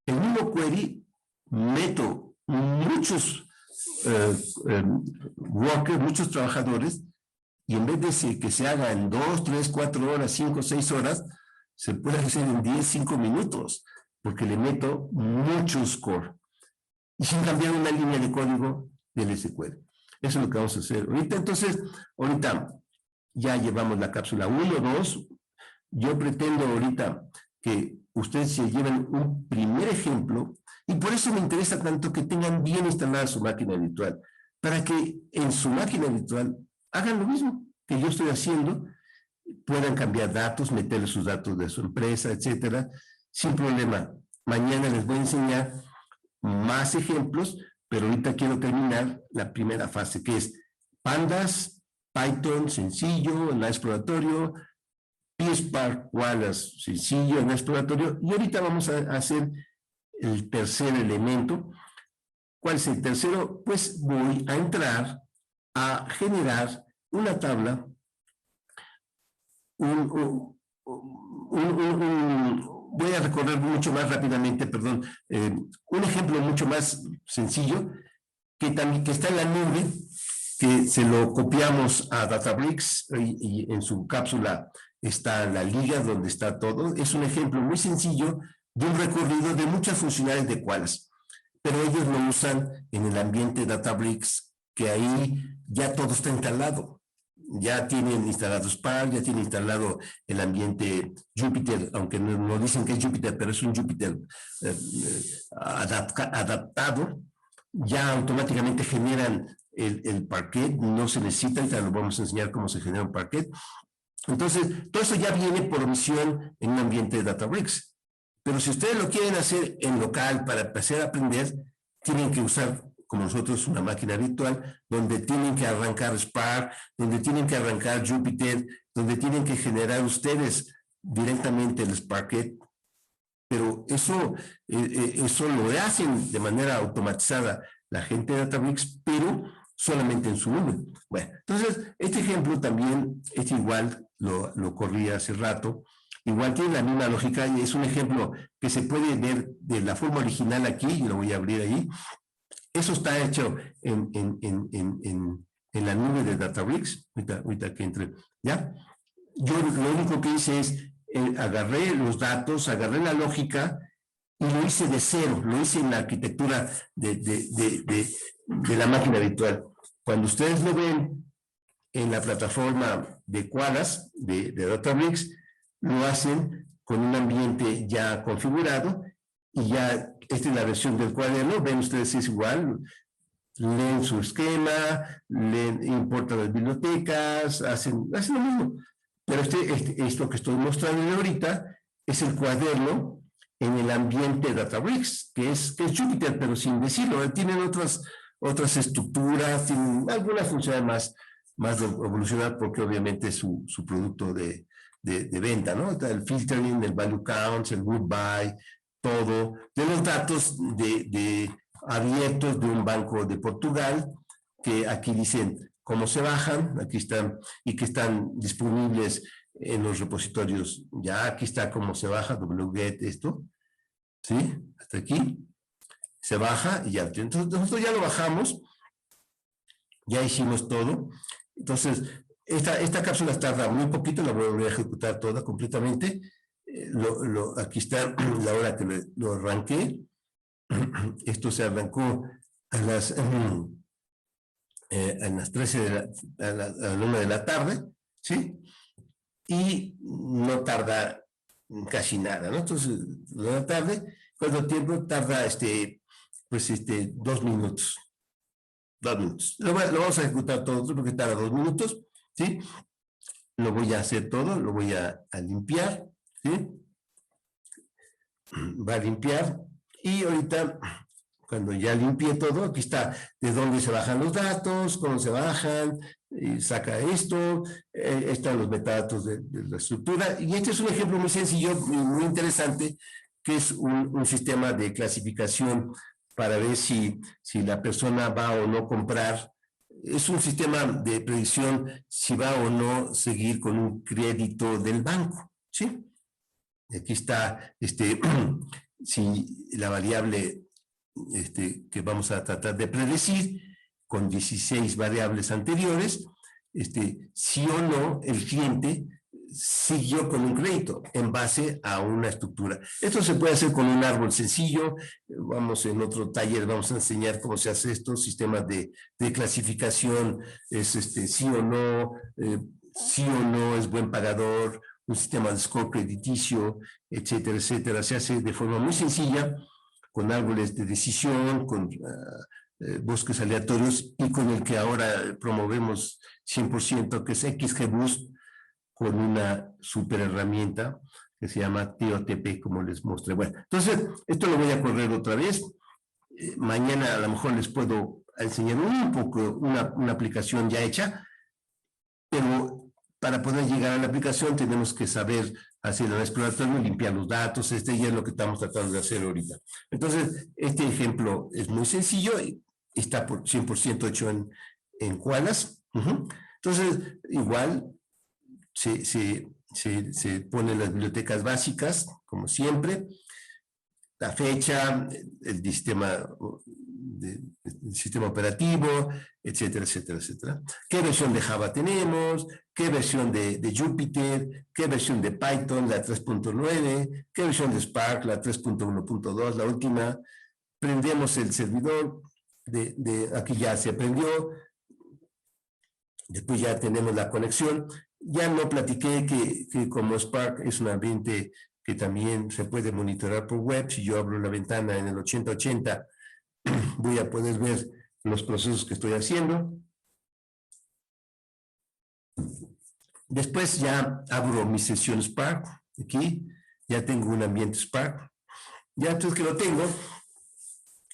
Speaker 1: el mismo query meto muchos workers, muchos trabajadores, y en vez de que se haga en 2, 3, 4 horas, 5, 6 horas, se puede hacer en 10, 5 minutos, porque le meto muchos core, y sin cambiar una línea de código del SQL. Eso es lo que vamos a hacer ahorita. Entonces, ahorita ya llevamos la cápsula 1, 2. Yo pretendo ahorita que ustedes se lleven un primer ejemplo, y por eso me interesa tanto que tengan bien instalada su máquina virtual, para que en su máquina virtual hagan lo mismo que yo estoy haciendo, puedan cambiar datos, meterle sus datos de su empresa, etcétera, sin problema. Mañana les voy a enseñar más ejemplos, pero ahorita quiero terminar la primera fase, que es Pandas, Python sencillo, en la exploratorio, PSpark, Koalas sencillo, en la exploratorio, y ahorita vamos a hacer el tercer elemento. ¿Cuál es el tercero? Pues voy a entrar a generar una tabla, voy a recorrer mucho más rápidamente, perdón, un ejemplo mucho más sencillo, que está en la nube, que se lo copiamos a Databricks y en su cápsula está la liga donde está todo. Es un ejemplo muy sencillo de un recorrido de muchas funcionalidades de Koalas, pero ellos lo usan en el ambiente Databricks, que ahí ya todo está instalado. Ya tienen instalado Spark, ya tienen instalado el ambiente Jupyter, aunque no dicen que es Jupyter, pero es un Jupyter adaptado. Ya automáticamente generan el Parquet, no se necesita, ahorita lo vamos a enseñar cómo se genera un Parquet. Entonces, todo eso ya viene por omisión en un ambiente de Databricks. Pero si ustedes lo quieren hacer en local para empezar a aprender, tienen que usar, como nosotros, una máquina virtual, donde tienen que arrancar Spark, donde tienen que arrancar Jupyter, donde tienen que generar ustedes directamente el Sparket. Pero eso lo hacen de manera automatizada la gente de Databricks, pero solamente en su nube. Bueno, entonces, este ejemplo también es igual, lo corrí hace rato, igual tiene la misma lógica y es un ejemplo que se puede ver de la forma original aquí, y lo voy a abrir ahí. Eso está hecho en la nube de Databricks, ahorita que entre, ¿ya? Yo lo único que hice es, agarré los datos, agarré la lógica y lo hice de cero, lo hice en la arquitectura de la máquina virtual. Cuando ustedes lo ven en la plataforma de Qualys, de Databricks, lo hacen con un ambiente ya configurado y ya, esta es la versión del cuaderno, ven ustedes es igual, leen su esquema, importan las bibliotecas, hacen lo mismo. Pero esto que estoy mostrando ahorita es el cuaderno en el ambiente Databricks, que es Jupyter, pero sin decirlo. Tienen otras estructuras, tienen algunas funciones más evolucionadas, porque obviamente es su producto de venta, ¿no? El filtering, el value counts, el group by, todo, de los datos abiertos de un banco de Portugal, que aquí dicen cómo se bajan, aquí están, y que están disponibles en los repositorios. Ya aquí está cómo se baja, wget esto, ¿sí? Hasta aquí, se baja y ya. Entonces nosotros ya lo bajamos, ya hicimos todo. Entonces, esta cápsula tarda muy poquito, la voy a ejecutar toda completamente. Aquí está la hora que lo arranqué. Esto se arrancó a las 13 a la 1 de la tarde, ¿sí? Y no tarda casi nada, ¿no? Entonces, a la tarde, ¿cuánto tiempo tarda? 2 minutos. 2 minutos. Lo vamos a ejecutar todo porque tarda 2 minutos, ¿sí? Lo voy a hacer todo, lo voy a limpiar, ¿sí? Va a limpiar y ahorita, cuando ya limpié todo, aquí está de dónde se bajan los datos, cómo se bajan, y saca esto, están los metadatos de la estructura, y este es un ejemplo muy sencillo y muy interesante, que es un sistema de clasificación para ver si la persona va o no comprar. Es un sistema de predicción si va o no seguir con un crédito del banco, ¿sí? Aquí está si la variable que vamos a tratar de predecir con 16 variables anteriores, sí o no el cliente siguió con un crédito en base a una estructura. Esto se puede hacer con un árbol sencillo. En otro taller vamos a enseñar cómo se hace esto, sistemas de clasificación, sí o no es buen pagador, un sistema de score crediticio, etcétera, etcétera. Se hace de forma muy sencilla, con árboles de decisión, con bosques aleatorios, y con el que ahora promovemos 100%, que es XGBoost, con una super herramienta que se llama TOTP, como les mostré. Bueno, entonces, esto lo voy a correr otra vez. Mañana a lo mejor les puedo enseñar un poco una aplicación ya hecha, pero para poder llegar a la aplicación tenemos que saber hacer el exploratorio, limpiar los datos. Ya es lo que estamos tratando de hacer ahorita. Entonces, este ejemplo es muy sencillo y está 100% hecho en Qualys. Entonces, igual, se ponen las bibliotecas básicas, como siempre, la fecha, el sistema operativo, etcétera, etcétera, etcétera. ¿Qué versión de Java tenemos? ¿Qué versión de Jupyter? ¿Qué versión de Python, la 3.9? ¿Qué versión de Spark, la 3.1.2, la última? Prendemos el servidor, aquí ya se prendió, después ya tenemos la conexión. Ya no platiqué que como Spark es un ambiente que también se puede monitorear por web. Si yo abro la ventana en el 8080, voy a poder ver los procesos que estoy haciendo. Después ya abro mi sesión Spark, aquí, ya tengo un ambiente Spark. Ya entonces que lo tengo,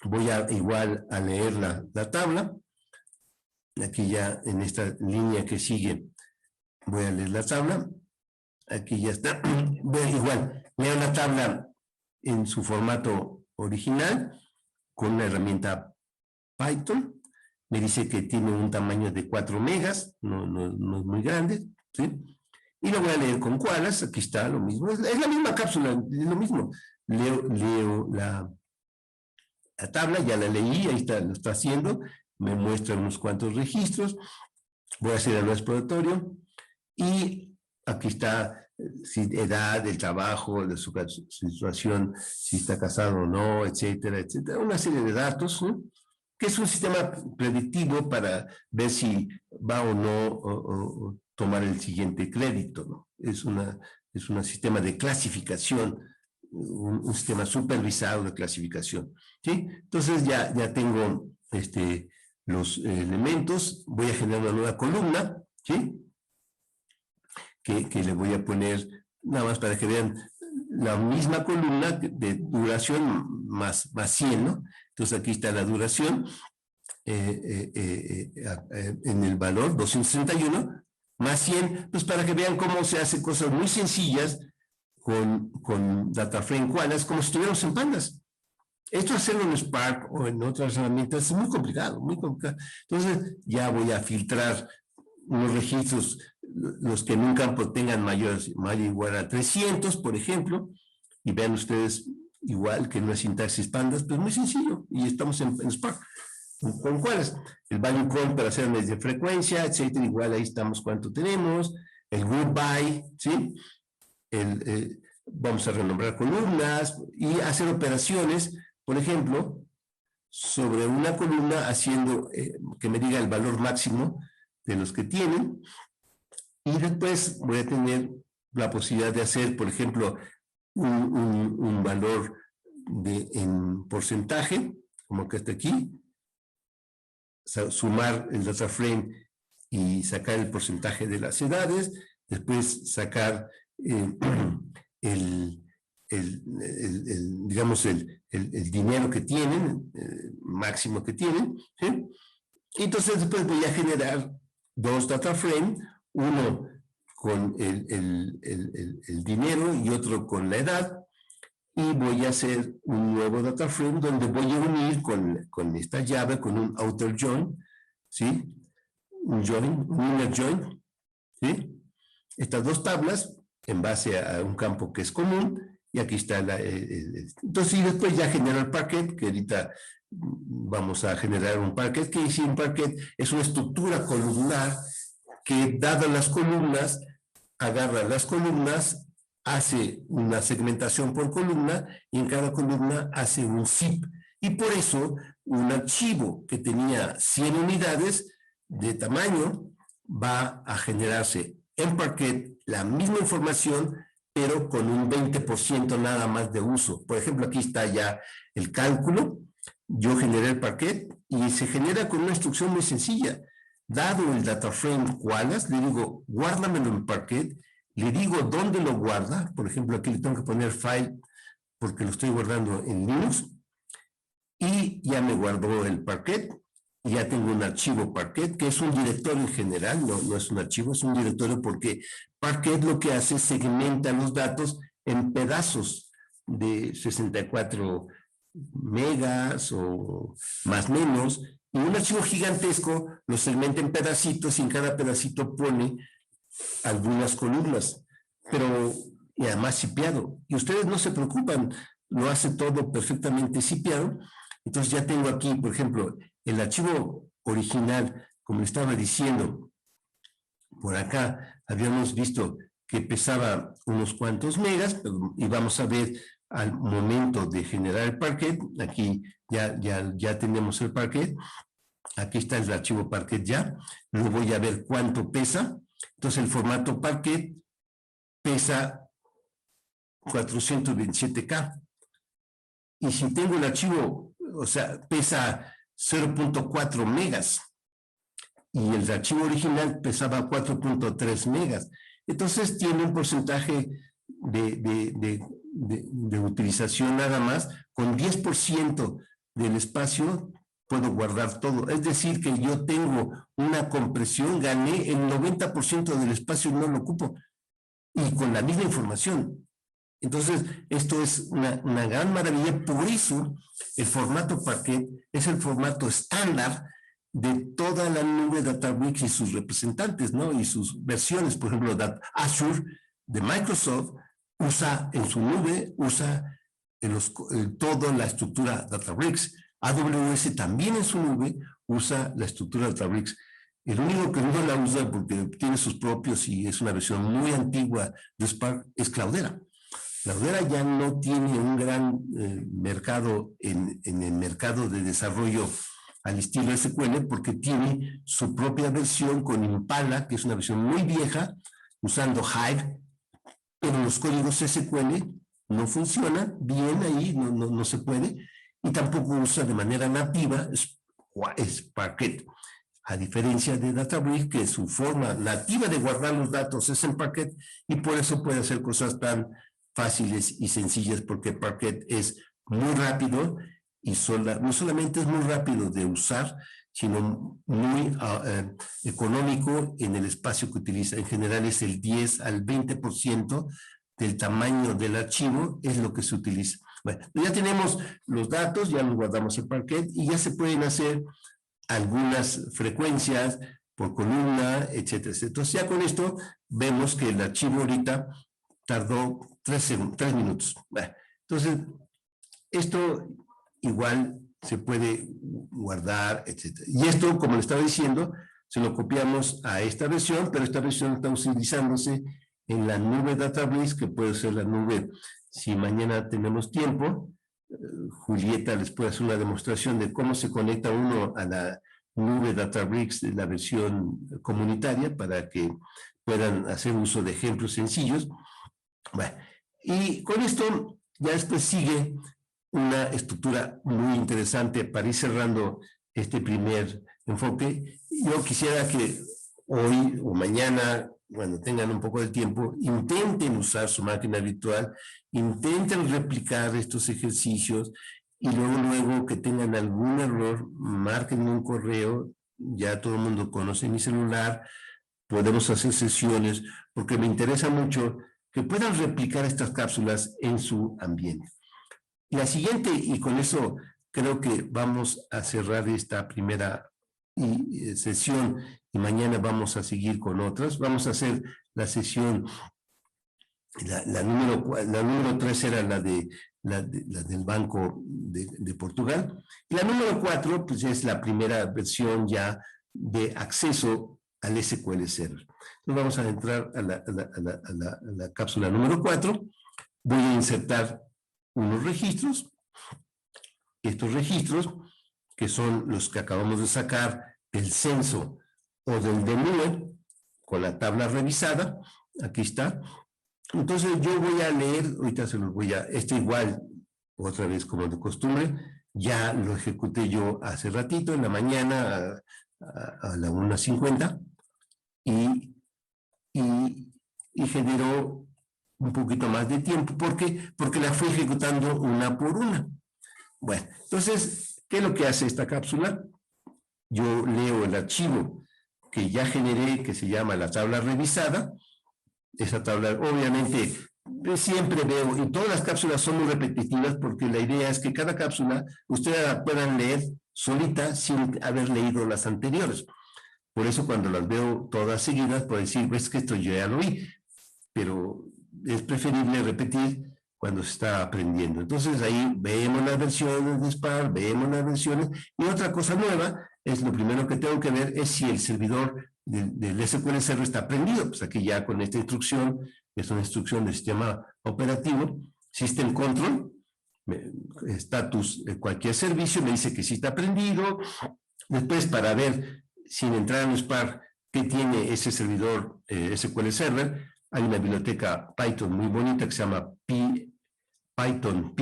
Speaker 1: voy igual a leer la tabla. Aquí ya en esta línea que sigue, voy a leer la tabla. Aquí ya está. Igual, leo la tabla en su formato original, con una herramienta Python. Me dice que tiene un tamaño de 4 megas, no es muy grande, ¿sí? Y lo voy a leer con Koalas, aquí está lo mismo, es la misma cápsula, es lo mismo. Leo la tabla, ya la leí, ahí está, lo está haciendo, me muestra unos cuantos registros, voy a hacer el exploratorio, y aquí está si edad, el trabajo, su situación, si está casado o no, etcétera, etcétera, una serie de datos, ¿no? Que es un sistema predictivo para ver si va o no o tomar el siguiente crédito, ¿no? Es un sistema de clasificación, un sistema supervisado de clasificación, ¿sí? Entonces ya tengo los elementos, voy a generar una nueva columna, ¿sí? Que le voy a poner, nada más para que vean, la misma columna de duración más 100, ¿no? Entonces aquí está la duración en el valor 261 más 100, pues para que vean cómo se hacen cosas muy sencillas con DataFrame Koalas, como si estuviéramos en Pandas. Esto hacerlo en Spark o en otras herramientas es muy complicado, muy complicado. Entonces ya voy a filtrar unos registros, los que en un campo tengan mayor o igual a 300, por ejemplo, y vean ustedes igual que no es sintaxis Pandas, pues muy sencillo, y estamos en Spark. ¿Con cuáles? El value count para hacer mes de frecuencia, etcétera, igual ahí estamos cuánto tenemos, el group by, ¿sí? Vamos a renombrar columnas y hacer operaciones, por ejemplo, sobre una columna haciendo que me diga el valor máximo de los que tienen, y después voy a tener la posibilidad de hacer, por ejemplo, un valor en porcentaje, como que está aquí, sumar el data frame y sacar el porcentaje de las edades, después sacar digamos el dinero que tienen, máximo que tienen, ¿sí? Y entonces después voy a generar dos data frame, uno con el dinero y otro con la edad, y voy a hacer un nuevo data frame donde voy a unir con esta llave, con un outer join, ¿sí? Un inner join, ¿sí? Estas dos tablas en base a un campo que es común, y aquí está entonces, y después ya genero el parquet, que ahorita vamos a generar un parquet, que si un parquet es una estructura columnar que, dadas las columnas, agarra las columnas, hace una segmentación por columna, y en cada columna hace un zip. Y por eso, un archivo que tenía 100 unidades de tamaño va a generarse en Parquet la misma información, pero con un 20% nada más de uso. Por ejemplo, aquí está ya el cálculo. Yo generé el Parquet y se genera con una instrucción muy sencilla. Dado el data frame Koalas, le digo, guárdamelo en Parquet. Le digo dónde lo guarda. Por ejemplo, aquí le tengo que poner file porque lo estoy guardando en Linux. Y ya me guardó el Parquet. Y ya tengo un archivo Parquet, que es un directorio en general, no es un archivo, es un directorio porque Parquet lo que hace es segmenta los datos en pedazos de 64 megas o más o menos, y un archivo gigantesco lo segmenta en pedacitos y en cada pedacito pone algunas columnas, pero y además zipeado. Y ustedes no se preocupan, lo hace todo perfectamente zipeado. Entonces ya tengo aquí, por ejemplo, el archivo original, como le estaba diciendo, por acá habíamos visto que pesaba unos cuantos megas, y vamos a ver al momento de generar el Parquet, aquí ya tenemos el Parquet, aquí está el archivo Parquet ya, lo voy a ver cuánto pesa. Entonces el formato Parquet pesa 427K, y si tengo el archivo, o sea, pesa 0.4 megas y el archivo original pesaba 4.3 megas. Entonces tiene un porcentaje de utilización nada más. Con 10% del espacio puedo guardar todo. Es decir, que yo tengo una compresión, gané el 90% del espacio, no lo ocupo. Y con la misma información. Entonces, esto es una gran maravilla. Por eso, el formato Parquet es el formato estándar de toda la nube Databricks y sus representantes, ¿no? Y sus versiones. Por ejemplo, Azure de Microsoft usa en su nube, usa toda la estructura Databricks. AWS también en su nube usa la estructura Databricks. El único que no la usa porque tiene sus propios y es una versión muy antigua de Spark es Cloudera. Cloudera ya no tiene un gran mercado en el mercado de desarrollo al estilo SQL porque tiene su propia versión con Impala, que es una versión muy vieja, usando Hive, pero los códigos SQL no funcionan bien ahí, no se puede, y tampoco usa de manera nativa Parquet. A diferencia de Databricks, que su forma nativa de guardar los datos es en Parquet, y por eso puede hacer cosas tan fáciles y sencillas, porque Parquet es muy rápido y no solamente es muy rápido de usar, sino muy económico en el espacio que utiliza. En general es el 10 al 20% del tamaño del archivo, es lo que se utiliza. Bueno, ya tenemos los datos, ya los guardamos en Parquet y ya se pueden hacer algunas frecuencias por columna, etcétera. Entonces ya con esto vemos que el archivo ahorita tardó 3 minutos. Bueno, entonces, esto igual se puede guardar, etcétera. Y esto, como le estaba diciendo, se lo copiamos a esta versión, pero esta versión está utilizándose en la nube Databricks, que puede ser la nube, si mañana tenemos tiempo, Julieta les puede hacer una demostración de cómo se conecta uno a la nube Databricks de la versión comunitaria para que puedan hacer uso de ejemplos sencillos. Bueno, y con esto ya después sigue una estructura muy interesante para ir cerrando este primer enfoque. Yo quisiera que hoy o mañana, cuando tengan un poco de tiempo, intenten usar su máquina virtual, intenten replicar estos ejercicios y luego que tengan algún error, márquenme un correo, ya todo el mundo conoce mi celular, podemos hacer sesiones, porque me interesa mucho que puedan replicar estas cápsulas en su ambiente. La siguiente, y con eso creo que vamos a cerrar esta primera sesión y mañana vamos a seguir con otras. Vamos a hacer la sesión, la número 3 era la del Banco de Portugal. Y la número 4, pues es la primera versión ya de acceso al SQL Server. Entonces vamos a entrar a la cápsula número 4. Voy a insertar unos registros. Estos registros, que son los que acabamos de sacar del censo o del DNUE, con la tabla revisada, aquí está. Entonces yo voy a leer, ahorita se los voy a, igual, otra vez como de costumbre, ya lo ejecuté yo hace ratito, en la mañana a la 1:50, y generó un poquito más de tiempo. ¿Por qué? Porque la fui ejecutando una por una. Bueno, entonces, ¿qué es lo que hace esta cápsula? Yo leo el archivo que ya generé, que se llama la tabla revisada. Esa tabla, obviamente, siempre veo, y todas las cápsulas son muy repetitivas porque la idea es que cada cápsula ustedes la puedan leer solita sin haber leído las anteriores. Por eso cuando las veo todas seguidas, puedo decir, ves que esto yo ya lo vi, pero es preferible repetir cuando se está aprendiendo. Entonces ahí vemos las versiones de Spark, vemos las versiones, y otra cosa nueva es lo primero que tengo que ver es si el servidor del SQL Server está prendido. Pues aquí ya con esta instrucción, que es una instrucción del sistema operativo, System Control, status de cualquier servicio, me dice que sí está prendido. Después, para ver, sin entrar en Spark, qué tiene ese servidor SQL Server, hay una biblioteca Python muy bonita que se llama Python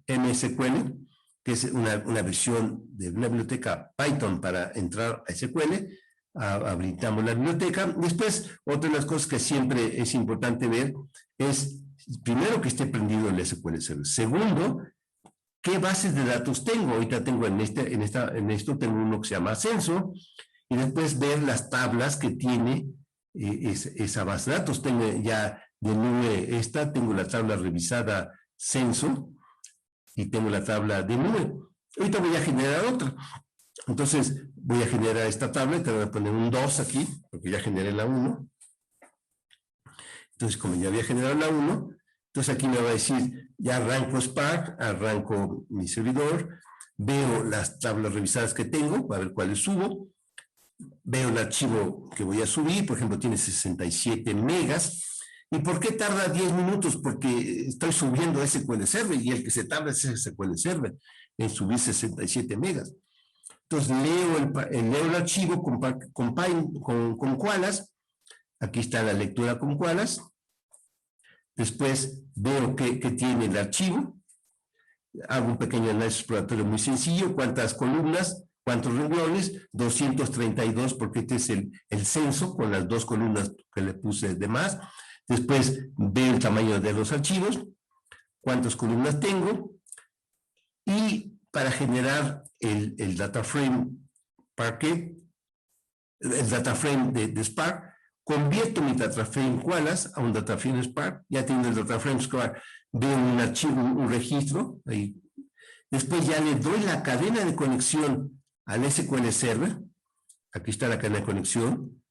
Speaker 1: PMSQL, que es una versión de una biblioteca Python para entrar a SQL. Habilitamos la biblioteca. Después, otra de las cosas que siempre es importante ver es, primero, que esté prendido el SQL Server. Segundo, ¿qué bases de datos tengo? Ahorita tengo en esto tengo uno que se llama Censo, y después ver las tablas que tiene esa base de datos. Tengo ya de nube tengo la tabla revisada Censo, y tengo la tabla de nube. Ahorita voy a generar otra. Entonces, voy a generar esta tabla, te voy a poner un 2 aquí, porque ya generé la 1. Entonces, como ya había generado la 1, entonces aquí me va a decir, ya arranco Spark, arranco mi servidor, veo las tablas revisadas que tengo, para ver cuáles subo, veo el archivo que voy a subir, por ejemplo, tiene 67 megas. ¿Y por qué tarda 10 minutos? Porque estoy subiendo SQL Server, y el que se tarda es SQL Server en subir 67 megas. Entonces leo el archivo con Koalas. Aquí está la lectura con Koalas. Después veo que tiene el archivo. Hago un pequeño análisis exploratorio muy sencillo. ¿Cuántas columnas? ¿Cuántos renglones? 232, porque este es el censo, con las 2 columnas que le puse de más. Después veo el tamaño de los archivos, cuántas columnas tengo, y para generar el data frame Parquet, el data frame de Spark, convierto mi data frame Koalas a un data frame Spark. Ya tengo el data frame Spark, veo un archivo, un registro ahí. Después ya le doy la cadena de conexión al SQL Server. Aquí está la cadena de conexión.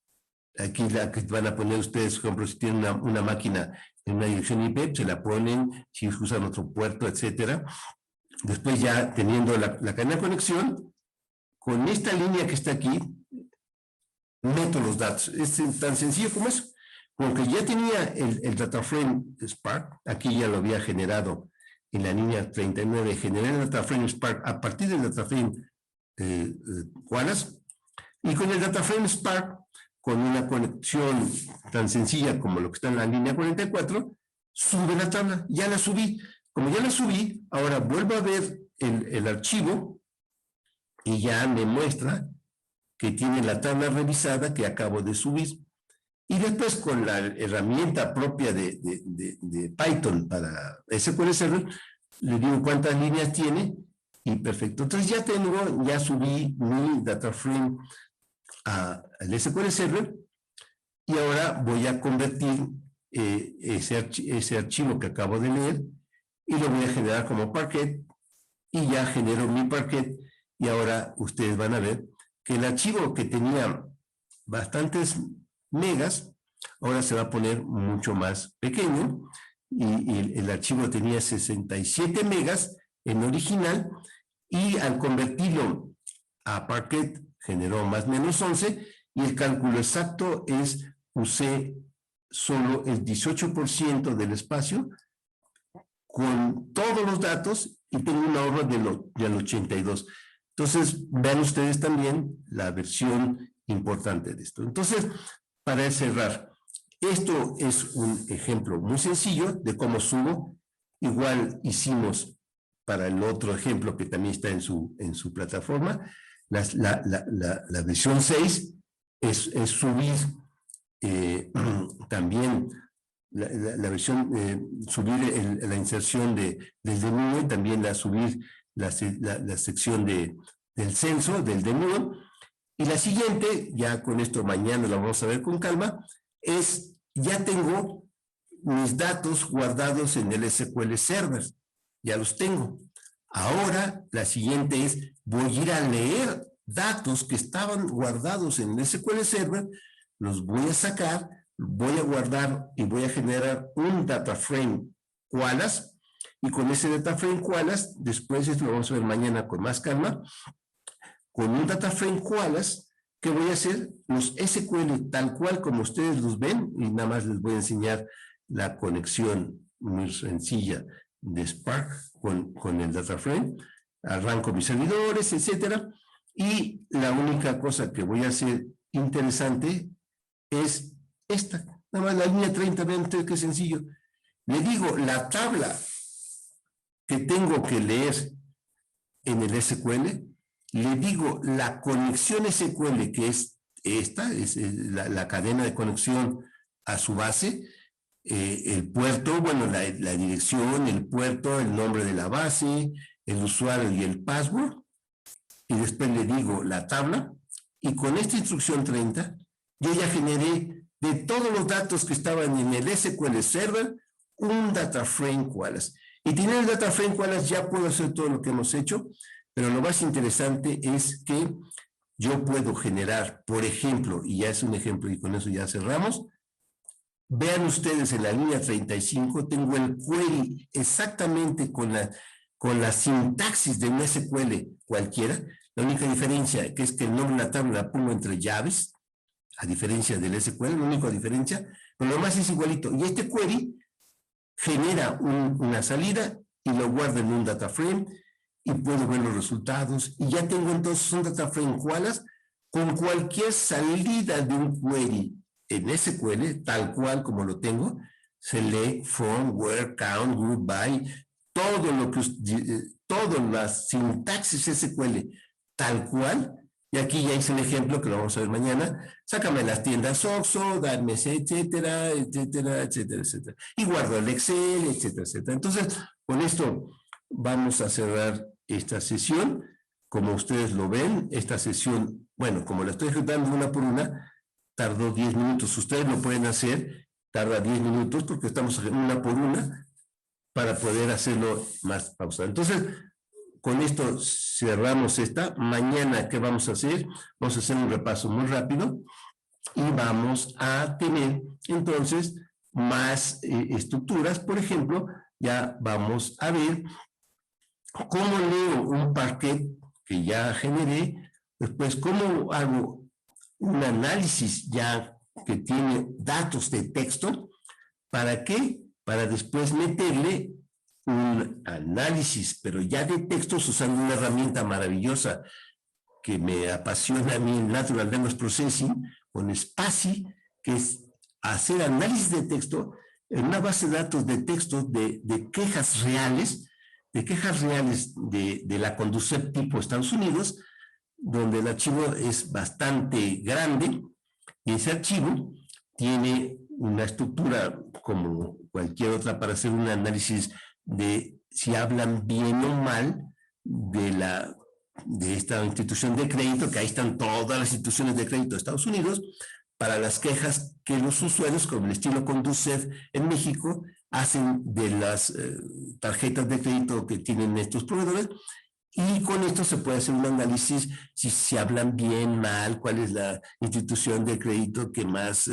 Speaker 1: Aquí la que van a poner ustedes, por ejemplo, si tienen una máquina en una dirección IP, se la ponen, si usan otro puerto, etcétera. Después, ya teniendo la cadena de conexión, con esta línea que está aquí, meto los datos. Es tan sencillo como eso. Como que ya tenía el data frame Spark, aquí ya lo había generado en la línea 39, generé el data frame Spark a partir del data frame Koalas, y con el data frame Spark, con una conexión tan sencilla como lo que está en la línea 44, sube la tabla. Ya la subí. Como ya la subí, ahora vuelvo a ver el archivo, y ya me muestra que tiene la tabla revisada que acabo de subir. Y después, con la herramienta propia de Python para SQL Server, le digo cuántas líneas tiene, y perfecto. Entonces ya subí mi data frame al SQL Server, y ahora voy a convertir ese archivo que acabo de leer, y lo voy a generar como Parquet, y ya genero mi Parquet, y ahora ustedes van a ver que el archivo que tenía bastantes megas, ahora se va a poner mucho más pequeño, y el archivo tenía 67 megas en original, y al convertirlo a Parquet generó más o menos 11, y el cálculo exacto es, usé solo el 18% del espacio con todos los datos, y tengo un ahorro del 82%. Entonces, vean ustedes también la versión importante de esto. Entonces, para cerrar, esto es un ejemplo muy sencillo de cómo subo. Igual hicimos para el otro ejemplo que también está en su plataforma. La versión 6 es subir también la versión, subir la inserción del DNU, y también subir la sección del censo, del DNU. Y la siguiente, ya con esto mañana la vamos a ver con calma, es, ya tengo mis datos guardados en el SQL Server, ya los tengo. Ahora, la siguiente es, voy a ir a leer datos que estaban guardados en el SQL Server, los voy a sacar, voy a guardar y voy a generar un data frame Koalas, y con ese data frame Koalas, después esto lo vamos a ver mañana con más calma, con un data frame Koalas, ¿qué voy a hacer? Los SQL tal cual como ustedes los ven, y nada más les voy a enseñar la conexión muy sencilla de Spark con el data frame. Arranco mis servidores, etcétera, y la única cosa que voy a hacer interesante es esta, nada más la línea 30, vean ustedes qué sencillo. Le digo, la tabla que tengo que leer en el SQL, le digo la conexión SQL, que es esta, es la cadena de conexión a su base, el puerto, bueno, la dirección, el puerto, el nombre de la base, el usuario y el password, y después le digo la tabla, y con esta instrucción 30, yo ya generé de todos los datos que estaban en el SQL Server, un data frame Wallace. Y teniendo el data frame Wallace ya puedo hacer todo lo que hemos hecho, pero lo más interesante es que yo puedo generar, por ejemplo, y ya es un ejemplo y con eso ya cerramos, vean ustedes en la línea 35, tengo el query exactamente con la sintaxis de un SQL cualquiera. La única diferencia que es que el nombre de la tabla la pongo entre llaves, a diferencia del SQL, la única diferencia, pero lo demás es igualito. Y este query genera una salida y lo guarda en un data frame y puedo ver los resultados. Y ya tengo entonces un data frame Wallace con cualquier salida de un query en SQL, tal cual como lo tengo, select, from, where, count, group by, todo lo que, todas las sintaxis SQL, tal cual. Y aquí ya hice el ejemplo que lo vamos a ver mañana. Sácame las tiendas OXXO, dame etcétera, etcétera, etcétera, etcétera. Y guardo el Excel, etcétera, etcétera. Entonces, con esto vamos a cerrar esta sesión. Como ustedes lo ven, esta sesión, bueno, como la estoy ejecutando una por una, tardó 10 minutos. Ustedes lo pueden hacer, tarda 10 minutos porque estamos haciendo una por una para poder hacerlo más pausado. Entonces, con esto cerramos esta. Mañana, ¿qué vamos a hacer? Vamos a hacer un repaso muy rápido y vamos a tener entonces más estructuras. Por ejemplo, ya vamos a ver cómo leo un parquet que ya generé, después cómo hago un análisis ya que tiene datos de texto. ¿Para qué? Para después meterle un análisis, pero ya de textos usando una herramienta maravillosa que me apasiona a mí, el Natural Language Processing, con Spatie, que es hacer análisis de texto en una base de datos de texto de quejas reales, de la Conducef tipo Estados Unidos, donde el archivo es bastante grande, y ese archivo tiene una estructura como cualquier otra para hacer un análisis de si hablan bien o mal de esta institución de crédito, que ahí están todas las instituciones de crédito de Estados Unidos, para las quejas que los usuarios, como el estilo Conducef en México, hacen de las tarjetas de crédito que tienen estos proveedores. Y con esto se puede hacer un análisis si se hablan bien, mal, cuál es la institución de crédito que más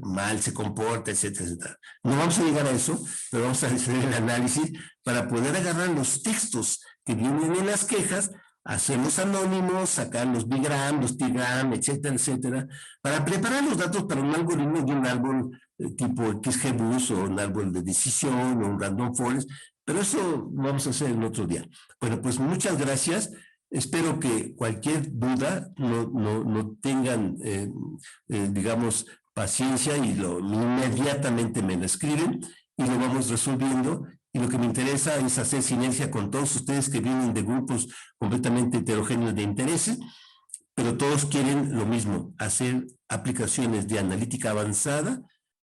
Speaker 1: mal se comporta, etcétera, etcétera. No vamos a llegar a eso, pero vamos a hacer el análisis para poder agarrar los textos que vienen en las quejas, hacerlos anónimos, sacar los bigram, los tigram, etcétera, etcétera, para preparar los datos para un algoritmo de un árbol tipo XGBoost o un árbol de decisión o un random forest. Pero eso lo vamos a hacer en otro día. Bueno, pues muchas gracias. Espero que cualquier duda no tengan, digamos, paciencia y inmediatamente me lo escriben y lo vamos resolviendo. Y lo que me interesa es hacer sinergia con todos ustedes que vienen de grupos completamente heterogéneos de intereses, pero todos quieren lo mismo, hacer aplicaciones de analítica avanzada,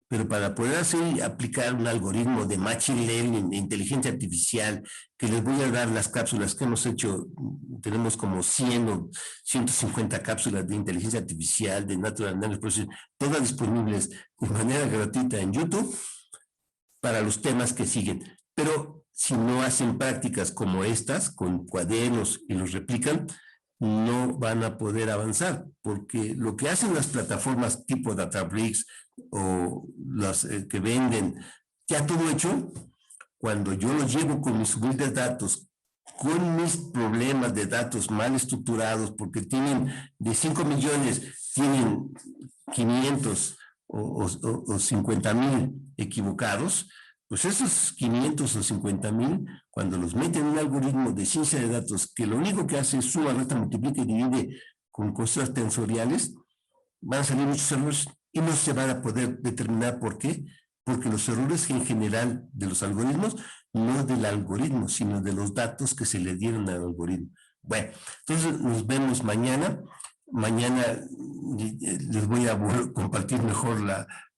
Speaker 1: pero para poder hacer y aplicar un algoritmo de machine learning, de inteligencia artificial, que les voy a dar las cápsulas que hemos hecho, tenemos como 100 o 150 cápsulas de inteligencia artificial, de Natural Language Processing, todas disponibles de manera gratuita en YouTube para los temas que siguen. Pero si no hacen prácticas como estas, con cuadernos y los replican, no van a poder avanzar, porque lo que hacen las plataformas tipo Databricks o las que venden, ya todo hecho, cuando yo lo llevo con mis subidas de datos, con mis problemas de datos mal estructurados, porque tienen de 5 millones, tienen 500 o 50,000 equivocados, pues esos 500 o 50,000, cuando los meten en un algoritmo de ciencia de datos, que lo único que hace es suma, resta, multiplica y divide con cosas tensoriales, van a salir muchos errores y no se van a poder determinar por qué, porque los errores en general de los algoritmos no del algoritmo, sino de los datos que se le dieron al algoritmo. Bueno, entonces nos vemos mañana. Mañana les voy a compartir mejor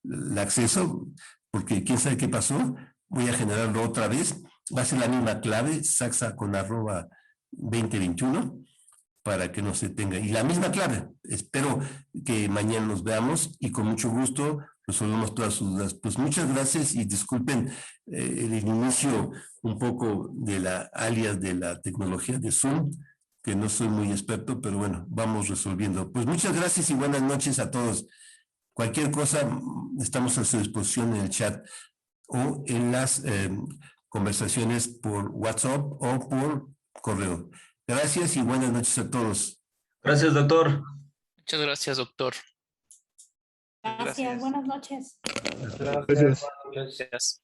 Speaker 1: el acceso, porque quién sabe qué pasó. Voy a generarlo otra vez. Va a ser la misma clave, saxa@2021, para que no se tenga. Y la misma clave. Espero que mañana nos veamos y con mucho gusto resolvemos todas sus dudas. Pues muchas gracias y disculpen el inicio un poco de la alias de la tecnología de Zoom, que no soy muy experto, pero bueno, vamos resolviendo. Pues muchas gracias y buenas noches a todos. Cualquier cosa, estamos a su disposición en el chat o en las conversaciones por WhatsApp o por correo. Gracias y buenas noches a todos.
Speaker 5: Gracias, doctor.
Speaker 6: Muchas gracias, doctor.
Speaker 7: Gracias, buenas noches.
Speaker 4: Gracias.
Speaker 6: Gracias.